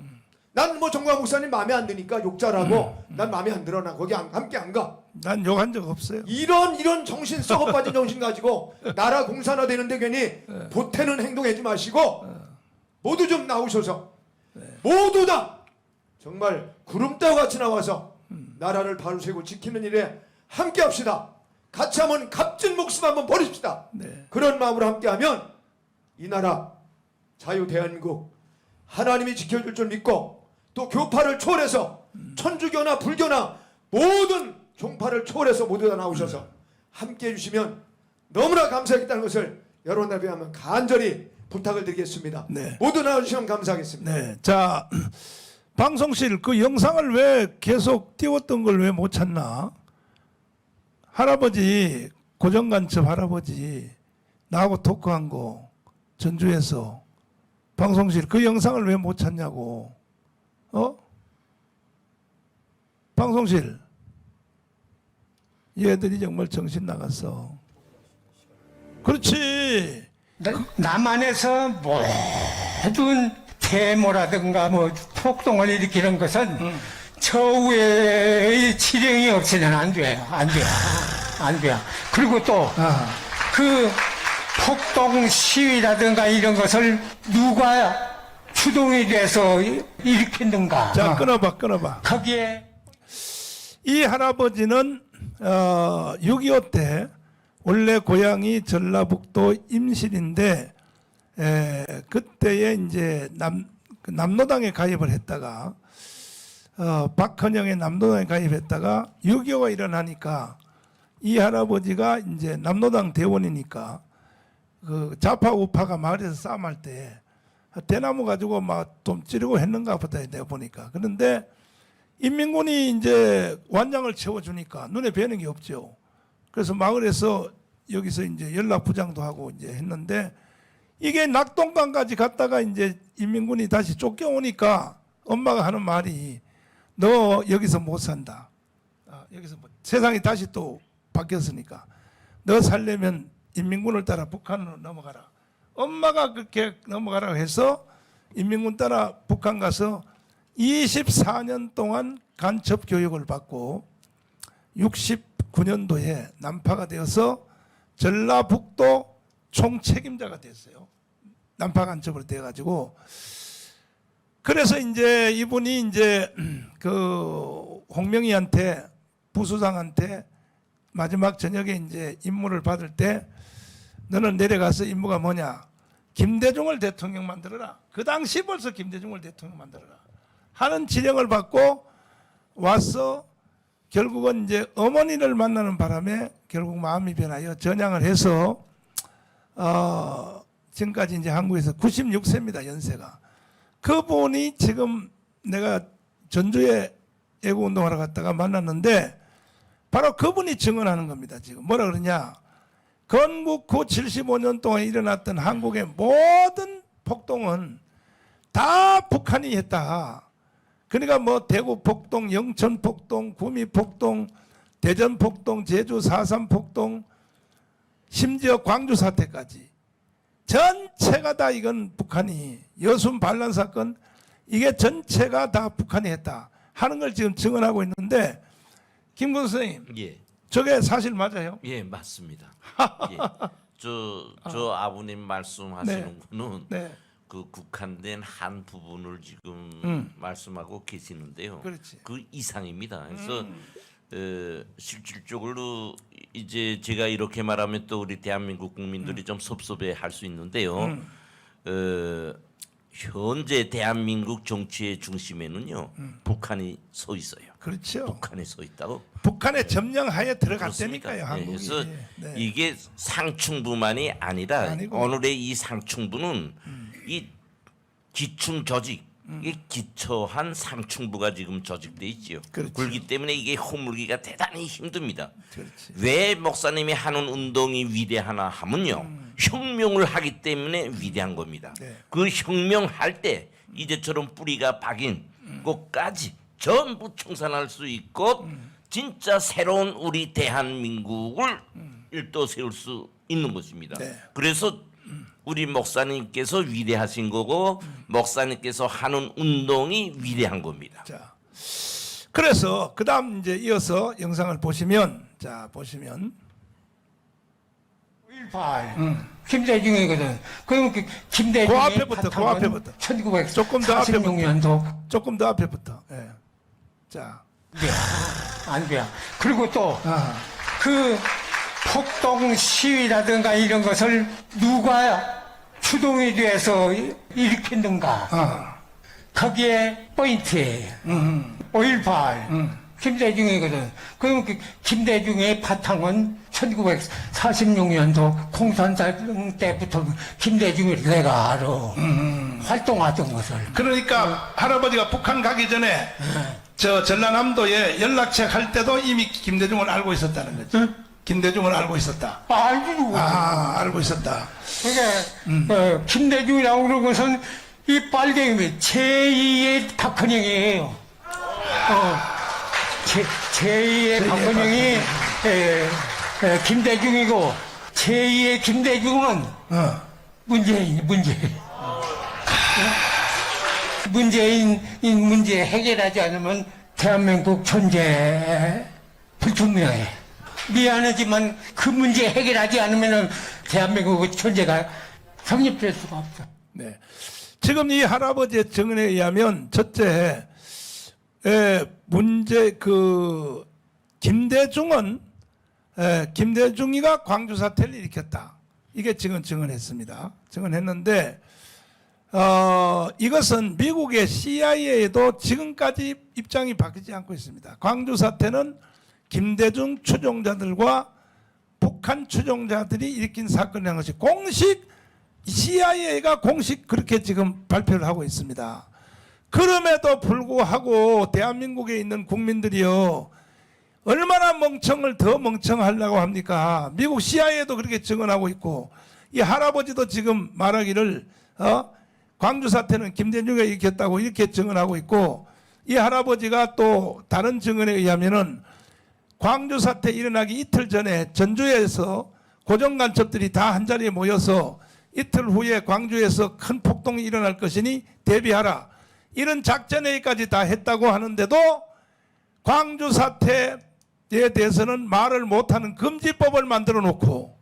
난 뭐 정광 목사님 마음에 안 드니까 욕잘하고 난 마음에 안 들어, 나 거기 함께 안 가. 난 욕한 적 없어요. 이런 정신 썩어 빠진 정신 가지고 나라 공산화 되는데 괜히 보태는 행동하지 마시고 모두 좀 나오셔서 모두 다 정말 구름대와 같이 나와서 나라를 바로 세고 지키는 일에 함께 합시다. 같이 한번 값진 목숨 한번 버립시다. 네. 그런 마음으로 함께하면 이 나라 자유 대한민국 하나님이 지켜줄 줄 믿고 또 교파를 초월해서 천주교나 불교나 모든 종파를 초월해서 모두 다 나오셔서 함께해 주시면 너무나 감사하겠다는 것을 여러분 앞에 한번 간절히 부탁을 드리겠습니다. 네. 모두 나와주시면 감사하겠습니다. 네. 자, 방송실 그 영상을 왜 계속 띄웠던 걸 왜 못 찾나? 할아버지, 고정간첩 할아버지, 나하고 토크한 거, 전주에서 방송실 그 영상을 왜 못 찾냐고. 방송실. 얘들이 정말 정신 나갔어. 그렇지. 남한에서 모든 테러라든가 뭐 폭동을 일으키는 것은 저우의 지령이 없으면 안 돼요. 안 돼요. 안 돼요. 그리고 또 그 폭동 시위라든가 이런 것을 누가 주동이 돼서 일으켰는가. 자, 끊어봐. 거기에 이 할아버지는 6.25 때 원래 고향이 전라북도 임실인데 그때에 이제 남노당에 가입을 했다가 박헌영의 남노당에 가입했다가 6.25가 일어나니까 이 할아버지가 이제 남노당 대원이니까 그 좌파 우파가 마을에서 싸움할 때 대나무 가지고 막 좀 찌르고 했는가 보다 내가 보니까. 그런데 인민군이 이제 완장을 채워주니까 눈에 뵈는 게 없죠. 그래서 마을에서 여기서 이제 연락부장도 하고 이제 했는데 이게 낙동강까지 갔다가 이제 인민군이 다시 쫓겨오니까 엄마가 하는 말이 너 여기서 못 산다. 여기서 세상이 다시 또 바뀌었으니까 너 살려면 인민군을 따라 북한으로 넘어가라. 엄마가 그렇게 넘어가라고 해서 인민군 따라 북한 가서 24년 동안 간첩 교육을 받고 69년도에 남파가 되어서 전라북도 총책임자가 됐어요. 남파 간첩으로 돼가지고 그래서 이제 이분이 이제 그 홍명희한테 부수장한테 마지막 저녁에 이제 임무를 받을 때 너는 내려가서 임무가 뭐냐? 김대중을 대통령 만들어라. 그 당시 벌써 김대중을 대통령 만들어라. 하는 지령을 받고 와서 결국은 이제 어머니를 만나는 바람에 결국 마음이 변하여 전향을 해서 지금까지 이제 한국에서 96세입니다. 연세가. 그분이 지금 내가 전주에 애국운동하러 갔다가 만났는데 바로 그분이 증언하는 겁니다. 지금 뭐라 그러냐? 건국 후 75년 동안 일어났던 한국의 모든 폭동은 다 북한이 했다. 그러니까 뭐 대구 폭동, 영천 폭동, 구미 폭동, 대전 폭동, 제주 4.3 폭동, 심지어 광주 사태까지 전체가 다 이건 북한이 여순 반란 사건 이게 전체가 다 북한이 했다 하는 걸 지금 증언하고 있는데 김군 선생님, 예, 저게 사실 맞아요? 예, 맞습니다. 예. 저 아버님 말씀하시는 거는 네. 그 국한된 한 부분을 지금 말씀하고 계시는데요. 그렇지. 그 이상입니다. 그래서 실질적으로 이제 제가 이렇게 말하면 또 우리 대한민국 국민들이 좀 섭섭해할 수 있는데요. 현재 대한민국 정치의 중심에는요 북한이 서 있어요. 그렇죠. 북한이 서 있다고. 북한의 점령하에 그렇습니까? 들어갔다니까요. 한국이. 그래서 네. 이게 상층부만이 아니라 아니고. 오늘의 이 상층부는 이 기충 조직, 이 기초한 상층부가 지금 조직돼 있지요. 그렇죠. 그렇기 때문에 이게 허물기가 대단히 힘듭니다. 그렇지. 왜 목사님이 하는 운동이 위대하나 하면요, 혁명을 하기 때문에 위대한 겁니다. 네. 그 혁명할 때 이제처럼 뿌리가 박인 곳까지 전부 청산할 수 있고 진짜 새로운 우리 대한민국을 일도 세울 수 있는 것입니다. 네. 그래서 우리 목사님께서 위대하신 거고 목사님께서 하는 운동이 위대한 겁니다. 자, 그래서 그다음 이제 이어서 영상을 보시면 자 보시면 5.18 김대중이거든. 그럼 김대중이 그 앞에부터, 그 앞에부터. 1946년도 조금 더 앞에부터. 예. 자, 안 돼요. 그리고 또 그 폭동 시위라든가 이런 것을 누가 추동이 돼서 일으켰는가? 거기에 포인트예요. 5.18 김대중이거든. 그럼 김대중의 바탕은 1946년도 공산당 때부터 김대중이 내가 알아. 활동하던 것을. 그러니까 할아버지가 북한 가기 전에 저 전라남도에 연락책 할 때도 이미 김대중을 알고 있었다는 거죠. 김대중을 알고 있었다. 알고. 알고 있었다. 그러니까 김대중이라고 그런 것은 이 빨갱이 제2의 박헌영이에요. 제2의 박헌영이 김대중이고 제2의 김대중은 문재인. 문재인 문제 해결하지 않으면 대한민국 존재 불투명해. 미안하지만 그 문제 해결하지 않으면 대한민국의 존재가 성립될 수가 없어. 네. 지금 이 할아버지의 증언에 의하면 첫째, 김대중이가 광주 사태를 일으켰다. 이게 지금 증언했습니다. 증언했는데 이것은 미국의 CIA도 지금까지 입장이 바뀌지 않고 있습니다. 광주 사태는 김대중 추종자들과 북한 추종자들이 일으킨 사건이라는 것이 공식 CIA가 공식 그렇게 지금 발표를 하고 있습니다. 그럼에도 불구하고 대한민국에 있는 국민들이요 얼마나 멍청을 더 멍청하려고 합니까? 미국 CIA도 그렇게 증언하고 있고 이 할아버지도 지금 말하기를 광주 사태는 김대중이 일으켰다고 이렇게 증언하고 있고 이 할아버지가 또 다른 증언에 의하면은 광주 사태 일어나기 이틀 전에 전주에서 고정간첩들이 다 한자리에 모여서 이틀 후에 광주에서 큰 폭동이 일어날 것이니 대비하라. 이런 작전회의까지 다 했다고 하는데도 광주 사태에 대해서는 말을 못하는 금지법을 만들어 놓고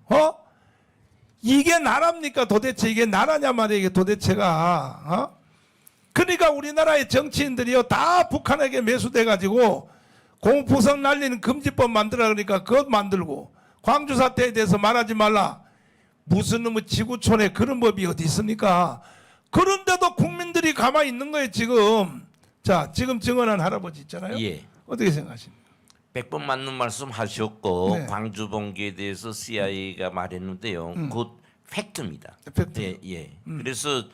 이게 나라입니까? 도대체 이게 나라냐 말이야 이게 도대체가 그러니까 우리나라의 정치인들이요 다 북한에게 매수돼 가지고 공포성 날리는 금지법 만들어 그러니까 그것 만들고 광주 사태에 대해서 말하지 말라. 무슨 놈의 지구촌에 그런 법이 어디 있습니까? 그런데도 국민들이 가만히 있는 거예요 지금. 자 지금 증언한 할아버지 있잖아요. 예. 어떻게 생각하십니까? 100번 맞는 말씀 하셨고 네. 광주 봉기에 대해서 CIA가 말했는데요. 곧 팩트입니다. 팩트. 예. 그래서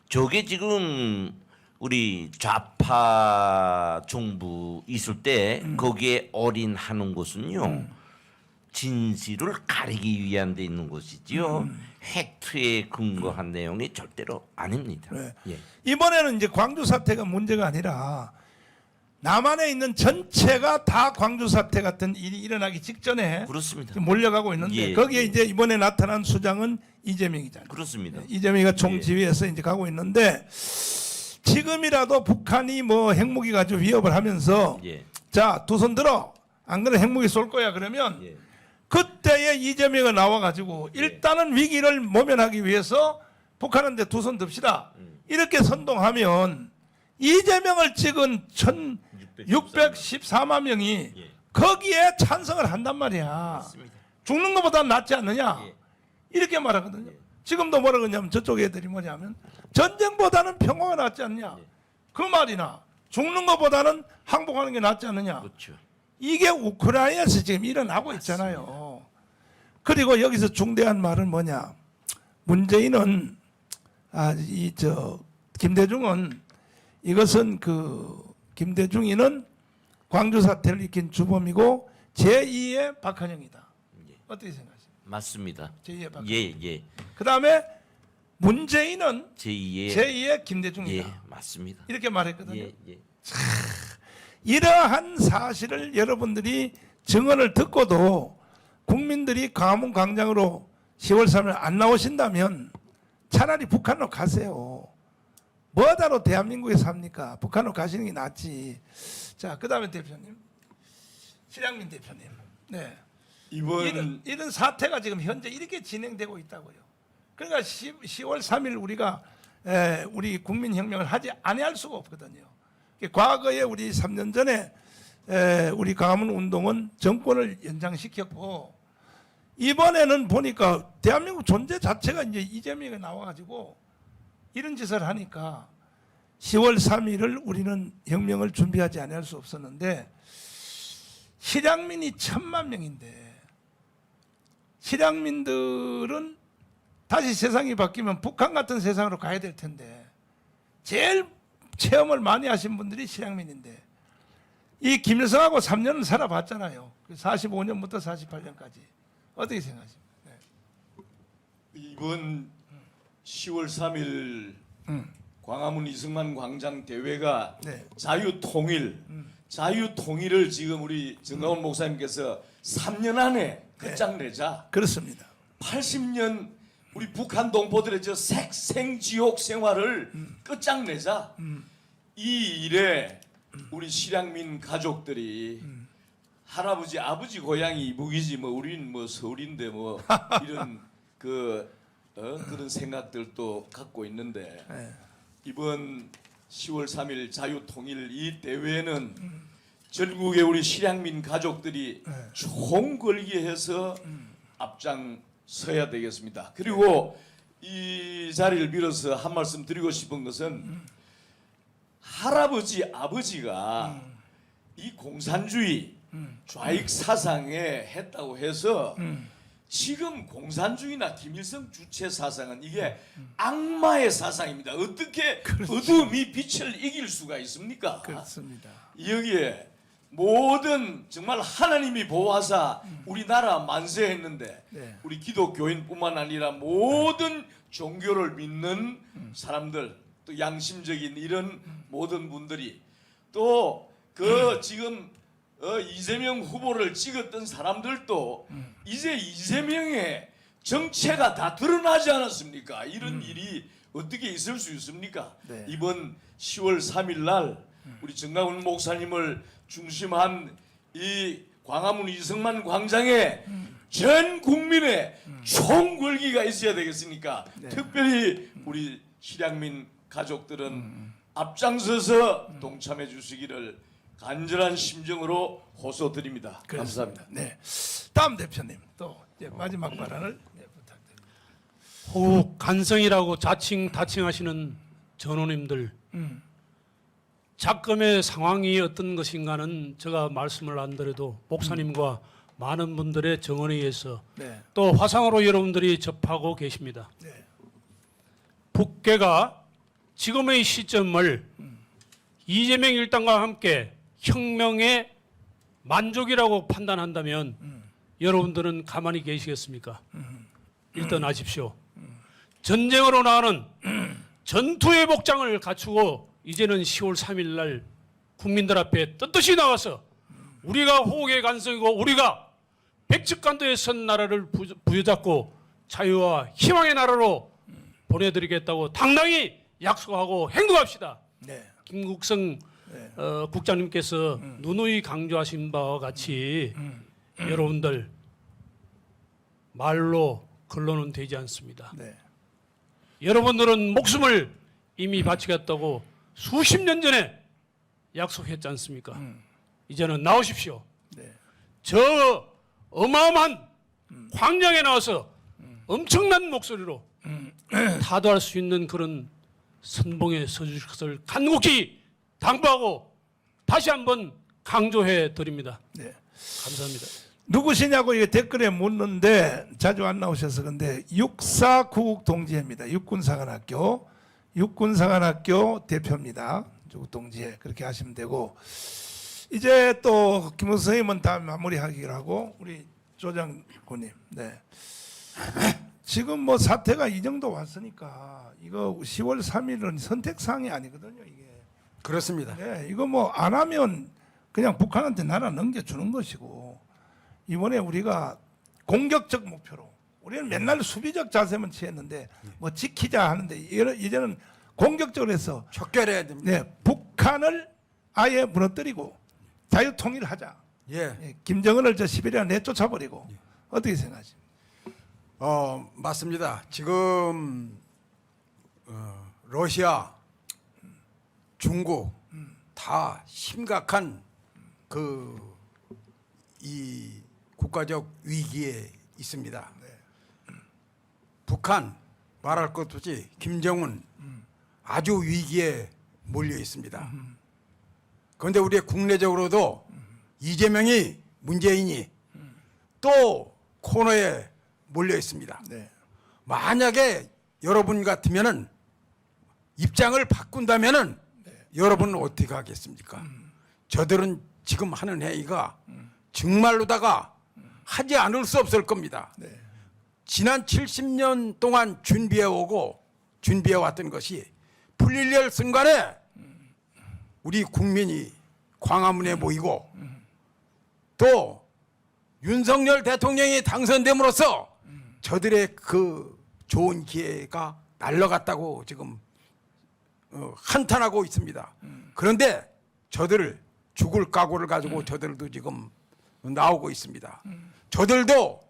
저게 지금 우리 좌파 정부 있을 때 거기에 올인하는 것은요. 진실을 가리기 위한 데 있는 것이지요. 팩트에 근거한 내용이 절대로 아닙니다. 네. 예. 이번에는 이제 광주 사태가 문제가 아니라 남한에 있는 전체가 다 광주 사태 같은 일이 일어나기 직전에 그렇습니다. 지금 몰려가고 있는데 예, 거기에 예. 이제 이번에 나타난 수장은 이재명이잖아요. 그렇습니다. 이재명이가 총지휘해서 이제 가고 있는데 지금이라도 북한이 뭐 핵무기 가지고 위협을 하면서 예. 자, 두 손 들어. 안 그래 핵무기 쏠 거야 그러면 예. 그때에 이재명이 나와가지고 일단은 위기를 모면하기 위해서 북한한테 두 손 듭시다. 이렇게 선동하면 이재명을 찍은 1614만 명이 예. 거기에 찬성을 한단 말이야. 맞습니다. 죽는 것보다 낫지 않느냐. 예. 이렇게 말하거든요. 지금도 뭐라 그러냐면 저쪽 애들이 뭐냐면 전쟁보다는 평화가 낫지 않냐. 그 말이나 죽는 것보다는 항복하는 게 낫지 않느냐. 그렇죠. 이게 우크라이나에서 지금 일어나고 있잖아요. 그리고 여기서 중대한 말은 뭐냐. 문재인은 김대중은 이것은 김대중이는 광주 사태를 일으킨 주범이고 제2의 박헌영이다. 어떻게 생각하십니까? 맞습니다. 제2의 박헌영. 예. 그다음에 문재인은 제2의 제2의 김대중이다. 예, 맞습니다. 이렇게 말했거든요. 예. 이러한 사실을 여러분들이 증언을 듣고도 국민들이 광화문 광장으로 10월 3일 안 나오신다면 차라리 북한으로 가세요. 뭐하다로 대한민국에 삽니까? 북한으로 가시는 게 낫지. 자, 그 다음에 대표님. 실향민 대표님. 네. 이런 사태가 지금 현재 이렇게 진행되고 있다고요. 그러니까 10월 3일 우리가 우리 국민혁명을 하지 아니할 수가 없거든요. 과거에 우리 3년 전에 우리 광화문 운동은 정권을 연장시켰고 이번에는 보니까 대한민국 존재 자체가 이제 이재명이 나와가지고 이런 짓을 하니까 10월 3일을 우리는 혁명을 준비하지 않을 수 없었는데 실향민이 1,000만 명인데 실향민들은 다시 세상이 바뀌면 북한 같은 세상으로 가야 될 텐데 제일 체험을 많이 하신 분들이 실향민인데 이 김일성하고 3년을 살아봤잖아요. 45년부터 48년까지. 어떻게 생각하십니까? 네. 이번 10월 3일 광화문 이승만 광장 대회가 네. 자유통일을 지금 우리 정가훈 목사님께서 3년 안에 끝장내자. 그렇습니다. 80년 우리 북한 동포들의 저 생지옥 생활을 끝장내자. 이 일에 우리 실향민 가족들이 할아버지 아버지 고향이 이북이지 뭐 우리는 뭐 서울인데 뭐 이런 그런 생각들도 갖고 있는데 네. 이번 10월 3일 자유통일 이 대회는 전국의 우리 실향민 가족들이 총걸기해서 앞장서야 되겠습니다. 그리고 이 자리를 빌어서 한 말씀 드리고 싶은 것은 할아버지 아버지가 이 공산주의 좌익 사상에 했다고 해서 지금 공산주의나 김일성 주체 사상은 이게 악마의 사상입니다. 어떻게 어둠이 빛을 이길 수가 있습니까? 그렇습니다. 여기에 모든 정말 하나님이 보호하사 우리나라 만세했는데 네. 우리 기독교인뿐만 아니라 모든 종교를 믿는 사람들 또 양심적인 이런 모든 분들이 또 지금 이재명 후보를 찍었던 사람들도 이제 이재명의 정체가 다 드러나지 않았습니까? 이런 일이 어떻게 있을 수 있습니까? 네. 이번 10월 3일 날 우리 정강훈 목사님을 중심한 이 광화문 이승만 광장에 전 국민의 총궐기가 있어야 되겠으니까 네. 특별히 우리 실향민 가족들은 앞장서서 동참해 주시기를 간절한 심정으로 호소드립니다. 감사합니다. 네. 다음 대표님 또 이제 마지막 발언을 부탁드립니다. 호국 간성이라고 자칭 다칭하시는 전우님들 작금의 상황이 어떤 것인가는 제가 말씀을 안 드려도 목사님과 많은 분들의 정언에 의해서 네. 또 화상으로 여러분들이 접하고 계십니다. 네. 북괴가 지금의 시점을 이재명 일당과 함께 혁명의 만족이라고 판단한다면 여러분들은 가만히 계시겠습니까? 일단 아십시오. 전쟁으로 나가는 전투의 복장을 갖추고 이제는 10월 3일 날 국민들 앞에 떳떳이 나와서 우리가 호국의 간성이고 우리가 백척간도에 선 나라를 부여잡고 자유와 희망의 나라로 보내드리겠다고 당당히 약속하고 행동합시다. 네. 김국성 국장님께서 누누이 강조하신 바와 같이 여러분들 말로 글로는 되지 않습니다. 네. 여러분들은 목숨을 이미 바치겠다고 수십 년 전에 약속했지 않습니까? 이제는 나오십시오. 네. 저 어마어마한 광장에 나와서 엄청난 목소리로 타도할 수 있는 그런 선봉에 서주실 것을 간곡히 당부하고 다시 한번 강조해 드립니다. 네. 감사합니다. 누구시냐고 이게 댓글에 묻는데 자주 안 나오셔서 근데 649국 동지회입니다. 육군사관학교 대표입니다. 조국 동지회 그렇게 하시면 되고 이제 또 김우수 선생님은 다 마무리하기로 하고 우리 조장군님 네. 지금 뭐 사태가 이 정도 왔으니까 이거 10월 3일은 선택사항이 아니거든요. 이게 그렇습니다. 네, 이거 뭐 안 하면 그냥 북한한테 나라 넘겨주는 것이고 이번에 우리가 공격적 목표로 우리는 맨날 수비적 자세만 취했는데 뭐 지키자 하는데 이제는 공격적으로 해서 척결해야 됩니다. 네, 북한을 아예 무너뜨리고 자유통일하자. 예. 예, 김정은을 저 시베리아 내쫓아버리고 어떻게 생각하십니까? 맞습니다. 지금 러시아, 중국 다 심각한 이 국가적 위기에 있습니다. 북한 말할 것 없이 김정은 아주 위기에 몰려 있습니다. 그런데 우리 국내적으로도 이재명이 문재인이 또 코너에 몰려 있습니다. 네. 만약에 여러분 같으면은 입장을 바꾼다면은 여러분은 어떻게 하겠습니까? 저들은 지금 하는 행위가 정말로다가 하지 않을 수 없을 겁니다. 네. 지난 70년 동안 준비해오고 준비해왔던 것이 풀릴 순간에 우리 국민이 광화문에 모이고 또 윤석열 대통령이 당선됨으로써 저들의 그 좋은 기회가 날아갔다고 지금 한탄하고 있습니다. 그런데 저들을 죽을 각오를 가지고 저들도 지금 나오고 있습니다. 저들도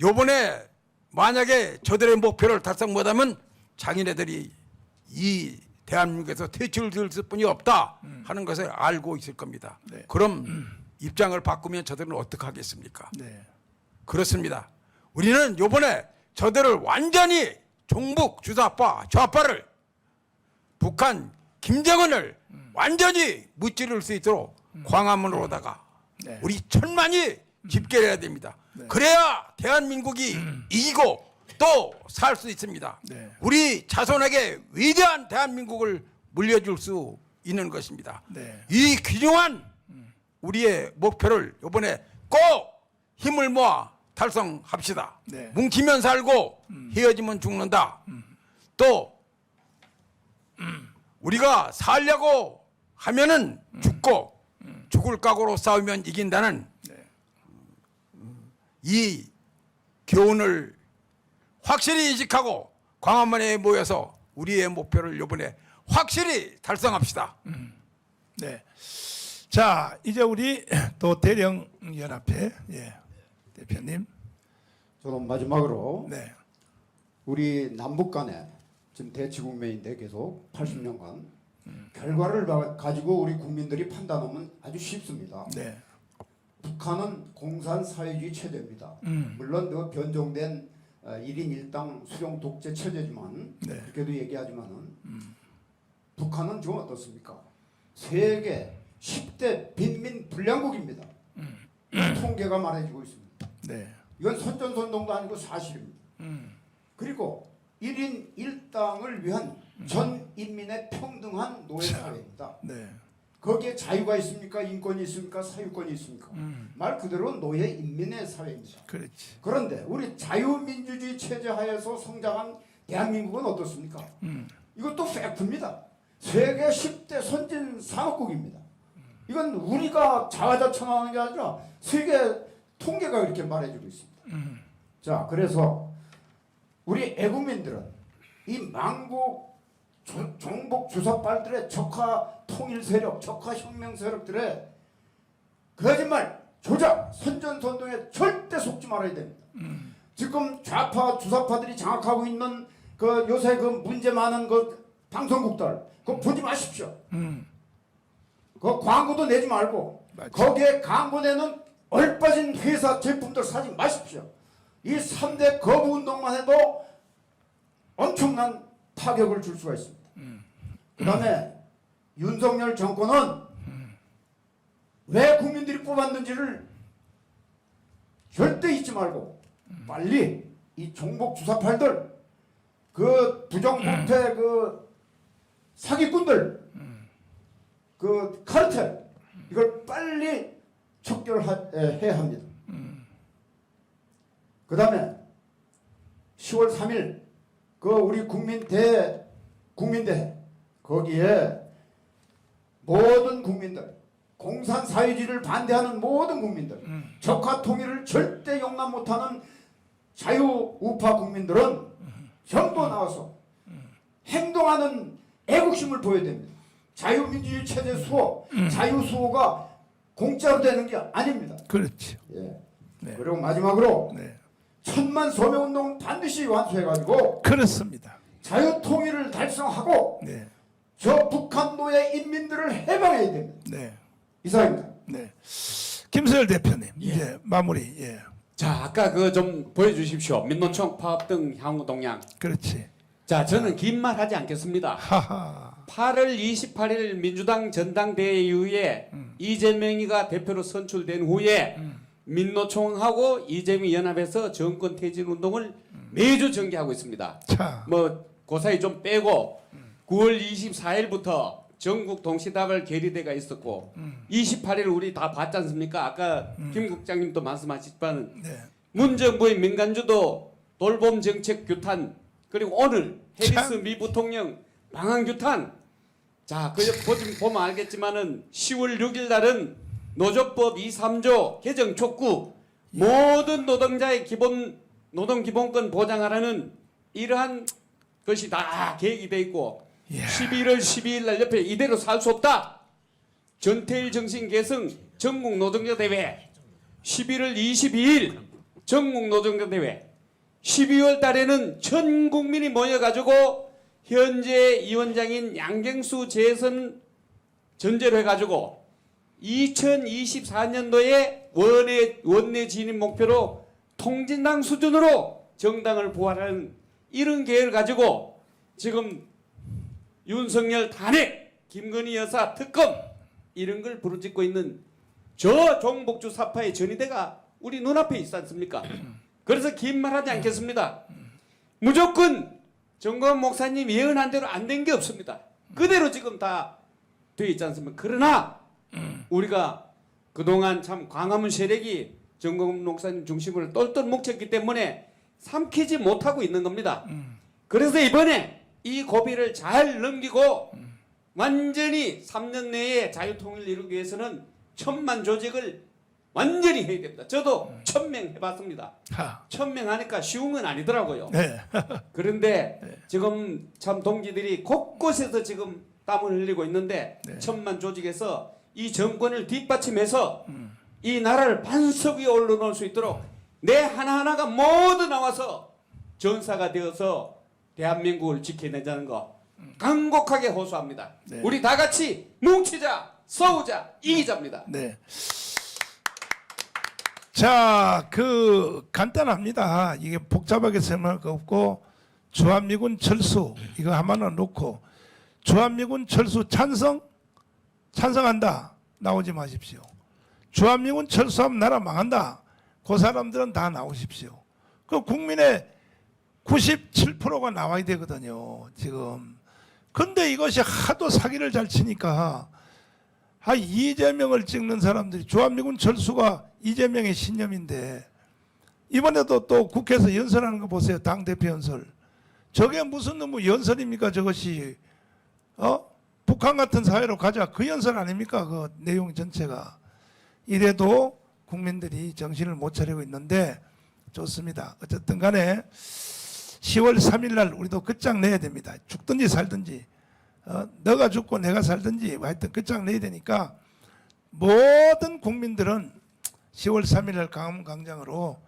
요번에 만약에 저들의 목표를 달성 못하면 자기네들이 이 대한민국에서 퇴출될 수뿐이 없다 하는 것을 알고 있을 겁니다. 네. 그럼 입장을 바꾸면 저들은 어떻게 하겠습니까? 네. 그렇습니다. 우리는 요번에 저들을 완전히 종북 좌파를 북한 김정은을 완전히 무찌를 수 있도록 광화문으로다가 네. 우리 천만이 집결해야 됩니다. 네. 그래야 대한민국이 이기고 또 살 수 있습니다. 네. 우리 자손에게 위대한 대한민국을 물려줄 수 있는 것입니다. 네. 이 귀중한 우리의 목표를 이번에 꼭 힘을 모아 달성합시다. 네. 뭉치면 살고 헤어지면 죽는다. 또 우리가 살려고 하면은 죽고 죽을 각오로 싸우면 이긴다는 이 교훈을 확실히 인식하고 광화문에 모여서 우리의 목표를 이번에 확실히 달성합시다. 네. 자, 이제 우리 또 대령연합회 대표님. 저는 마지막으로 네. 우리 남북 간에 지금 대치국면인데 계속 80년간 결과를 가지고 우리 국민들이 판단하면 아주 쉽습니다. 네. 북한은 공산사회주의 체제입니다. 물론 그 변종된 1인 1당 수령 독재 체제지만 네. 그렇게도 얘기하지만은 북한은 지금 어떻습니까? 세계 10대 빈민 불량국입니다. 통계가 말해주고 있습니다. 네. 이건 선전선동도 아니고 사실입니다. 그리고 1인 1당을 위한 전 인민의 평등한 노예사회입니다. 네. 거기에 자유가 있습니까? 인권이 있습니까? 사유권이 있습니까? 말 그대로 노예 인민의 사회입니다. 그렇지. 그런데 우리 자유민주주의 체제 하에서 성장한 대한민국은 어떻습니까? 이것도 팩트입니다. 세계 10대 선진 산업국입니다. 이건 우리가 자화자찬하는 게 아니라 세계 통계가 그렇게 말해주고 있습니다. 자, 그래서 우리 애국민들은 이 망국 종북 주사빨들의 적화 통일 세력, 적화 혁명 세력들의 거짓말, 조작, 선전선동에 절대 속지 말아야 됩니다. 지금 좌파, 주사파들이 장악하고 있는 그 요새 그 문제 많은 그 방송국들 그거 보지 마십시오. 그 광고도 내지 말고 맞죠. 거기에 광고 내는 얼빠진 회사 제품들 사지 마십시오. 이 3대 거부운동만 해도 엄청난 타격을 줄 수가 있습니다. 그 다음에 윤석열 정권은 왜 국민들이 뽑았는지를 절대 잊지 말고 빨리 이 종북 주사팔들 그 부정부패 그 사기꾼들 그 카르텔 이걸 빨리 척결해야 합니다. 그 다음에 10월 3일 그 우리 국민대회 거기에 모든 국민들 공산사회주의를 반대하는 모든 국민들 적화 통일을 절대 용납 못하는 자유우파 국민들은 전부 나와서 행동하는 애국심을 보여야 됩니다. 자유민주주의 체제 수호 자유수호가 공짜로 되는 게 아닙니다. 그렇죠. 예. 네. 그리고 마지막으로 네. 천만 서명운동 반드시 완수해가지고 그렇습니다. 자유통일을 달성하고 네. 저 북한 노예 인민들을 해방해야 됩니다. 네. 이상입니다. 네. 김서열 대표님 이제 마무리. 예. 자, 아까 그 좀 보여주십시오. 민노총 파업 등 향후 동향. 그렇지. 자, 저는 긴 말 하지 않겠습니다. 하하. 8월 28일 민주당 전당대회 이후에 이재명이가 대표로 선출된 후에 민노총하고 이재명 연합에서 정권 퇴진 운동을 매주 전개하고 있습니다. 자. 뭐 고사히 좀 빼고 9월 24일부터 전국 동시다발 결의대가 있었고 28일 우리 다 봤지 않습니까? 아까 김 국장님도 말씀하셨지만 네. 문정부의 민간주도 돌봄 정책 규탄 그리고 오늘 해리스 미 부통령 방한 규탄. 자, 그 보면 알겠지만은 10월 6일 날은 노조법 2, 3조 개정 촉구 모든 노동자의 기본 노동 기본권 보장하라는 이러한 것이 다 계획이 돼 있고 11월 12일 날 옆에 이대로 살 수 없다. 전태일 정신 계승 전국 노동자 대회 11월 22일 전국 노동자 대회 12월 달에는 전 국민이 모여가지고 현재 위원장인 양경수 재선 전제로 해가지고 2024년도에 원내 진입 목표로 통진당 수준으로 정당을 부활하는 이런 계획을 가지고 지금 윤석열 탄핵, 김건희 여사 특검 이런 걸 부르짖고 있는 저 종복주 사파의 전위대가 우리 눈앞에 있지 않습니까? 그래서 긴 말 하지 않겠습니다. 무조건 정광훈 목사님 예언한 대로 안 된 게 없습니다. 그대로 지금 다 돼 있지 않습니까? 그러나 우리가 그동안 참 광화문 세력이 정광훈 목사님 중심으로 똘똘 뭉쳤기 때문에 삼키지 못하고 있는 겁니다. 그래서 이번에 이 고비를 잘 넘기고 완전히 3년 내에 자유통일을 이루기 위해서는 1000만 조직을 완전히 해야 됩니다. 저도 1000명 해봤습니다. 1000명 하니까 쉬운 건 아니더라고요. 네. 그런데 지금 참 동지들이 곳곳에서 지금 땀을 흘리고 있는데 1000만 조직에서 이 정권을 뒷받침해서 이 나라를 반석 위에 올려놓을 수 있도록 내 하나하나가 모두 나와서 전사가 되어서 대한민국을 지켜내자는 거 강곡하게 호소합니다. 네. 우리 다 같이 뭉치자, 싸우자, 이기자입니다. 네. 자, 간단합니다. 이게 복잡하게 설명할 거 없고 주한미군 철수 이거 하나는 놓고 주한미군 철수 찬성한다. 나오지 마십시오. 주한미군 철수하면 나라 망한다. 그 사람들은 다 나오십시오. 그 국민의 97%가 나와야 되거든요. 지금. 근데 이것이 하도 사기를 잘 치니까 이재명을 찍는 사람들이 주한미군 철수가 이재명의 신념인데 이번에도 또 국회에서 연설하는 거 보세요. 당대표 연설. 저게 무슨 놈의 연설입니까? 저것이 북한 같은 사회로 가자. 그 연설 아닙니까? 그 내용 전체가. 이래도 국민들이 정신을 못 차리고 있는데 좋습니다. 어쨌든 간에 10월 3일 날 우리도 끝장내야 됩니다. 죽든지 살든지 너가 죽고 내가 살든지 하여튼 끝장내야 되니까 모든 국민들은 10월 3일 날 광화문 광장으로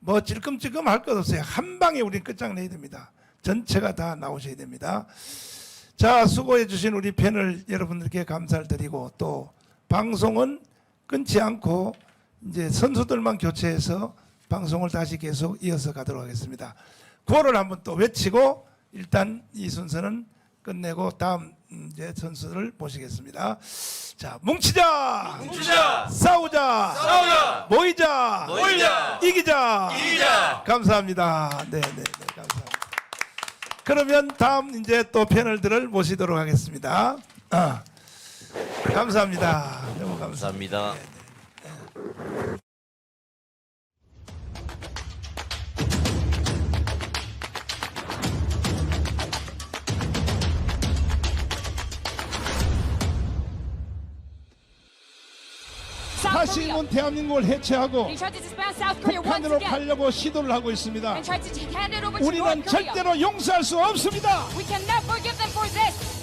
뭐 찔끔찔끔 할 것 없어요. 한 방에 우리는 끝장내야 됩니다. 전체가 다 나오셔야 됩니다. 자, 수고해 주신 우리 패널 여러분들께 감사를 드리고 또 방송은 끊지 않고 이제 선수들만 교체해서 방송을 다시 계속 이어서 가도록 하겠습니다. 구호를 한번 또 외치고 일단 이 순서는 끝내고 다음 이제 선수를 모시겠습니다. 자, 뭉치자, 싸우자, 모이자, 이기자. 감사합니다. 네, 감사합니다. 그러면 다음 이제 또 패널들을 모시도록 하겠습니다. 감사합니다. 너무 감사합니다. South 다시 Korea. 있는 대한민국을 해체하고 They tried to disband South Korea once 북한으로 again 가려고 시도를 하고 있습니다. and tried to hand it over to 우리는 North Korea. 절대로 용서할 수 없습니다. We cannot forgive them for this.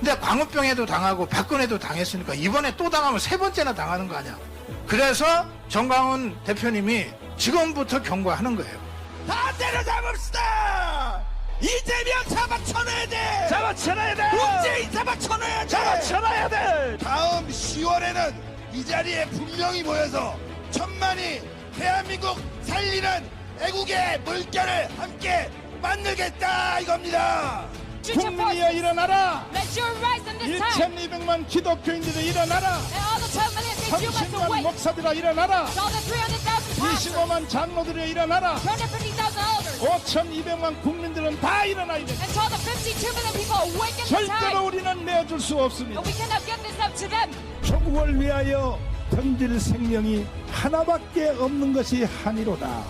근데 광우병에도 당하고 박근혜도 당했으니까 이번에 또 당하면 세 번째나 당하는 거 아니야. 그래서 정광훈 대표님이 지금부터 경고하는 거예요. 다 때려잡읍시다. 이재명 잡아쳐놔야 돼. 잡아쳐놔야 돼. 문재인 잡아쳐놔야 돼. 잡아쳐놔야 돼. 다음 10월에는 이 자리에 분명히 모여서 1000만이 대한민국 살리는 애국의 물결을 함께 만들겠다 이겁니다. 국민이여 일어나라. Let your rise in this time. 1200만 기독교인들이 일어나라. And all the 12 million things you must 30만 awake. 목사들아 일어나라. And all the 300,000 pastors. 25만 장로들이 일어나라. 250,000 elders. 5200만 국민들은 다 일어나야 돼. And to all the 52 million people awaken the time. 절대로 우리는 내어줄 수 없습니다. And we cannot give this up to them. 조국을 위하여 던질 생명이 하나밖에 없는 것이 한이로다.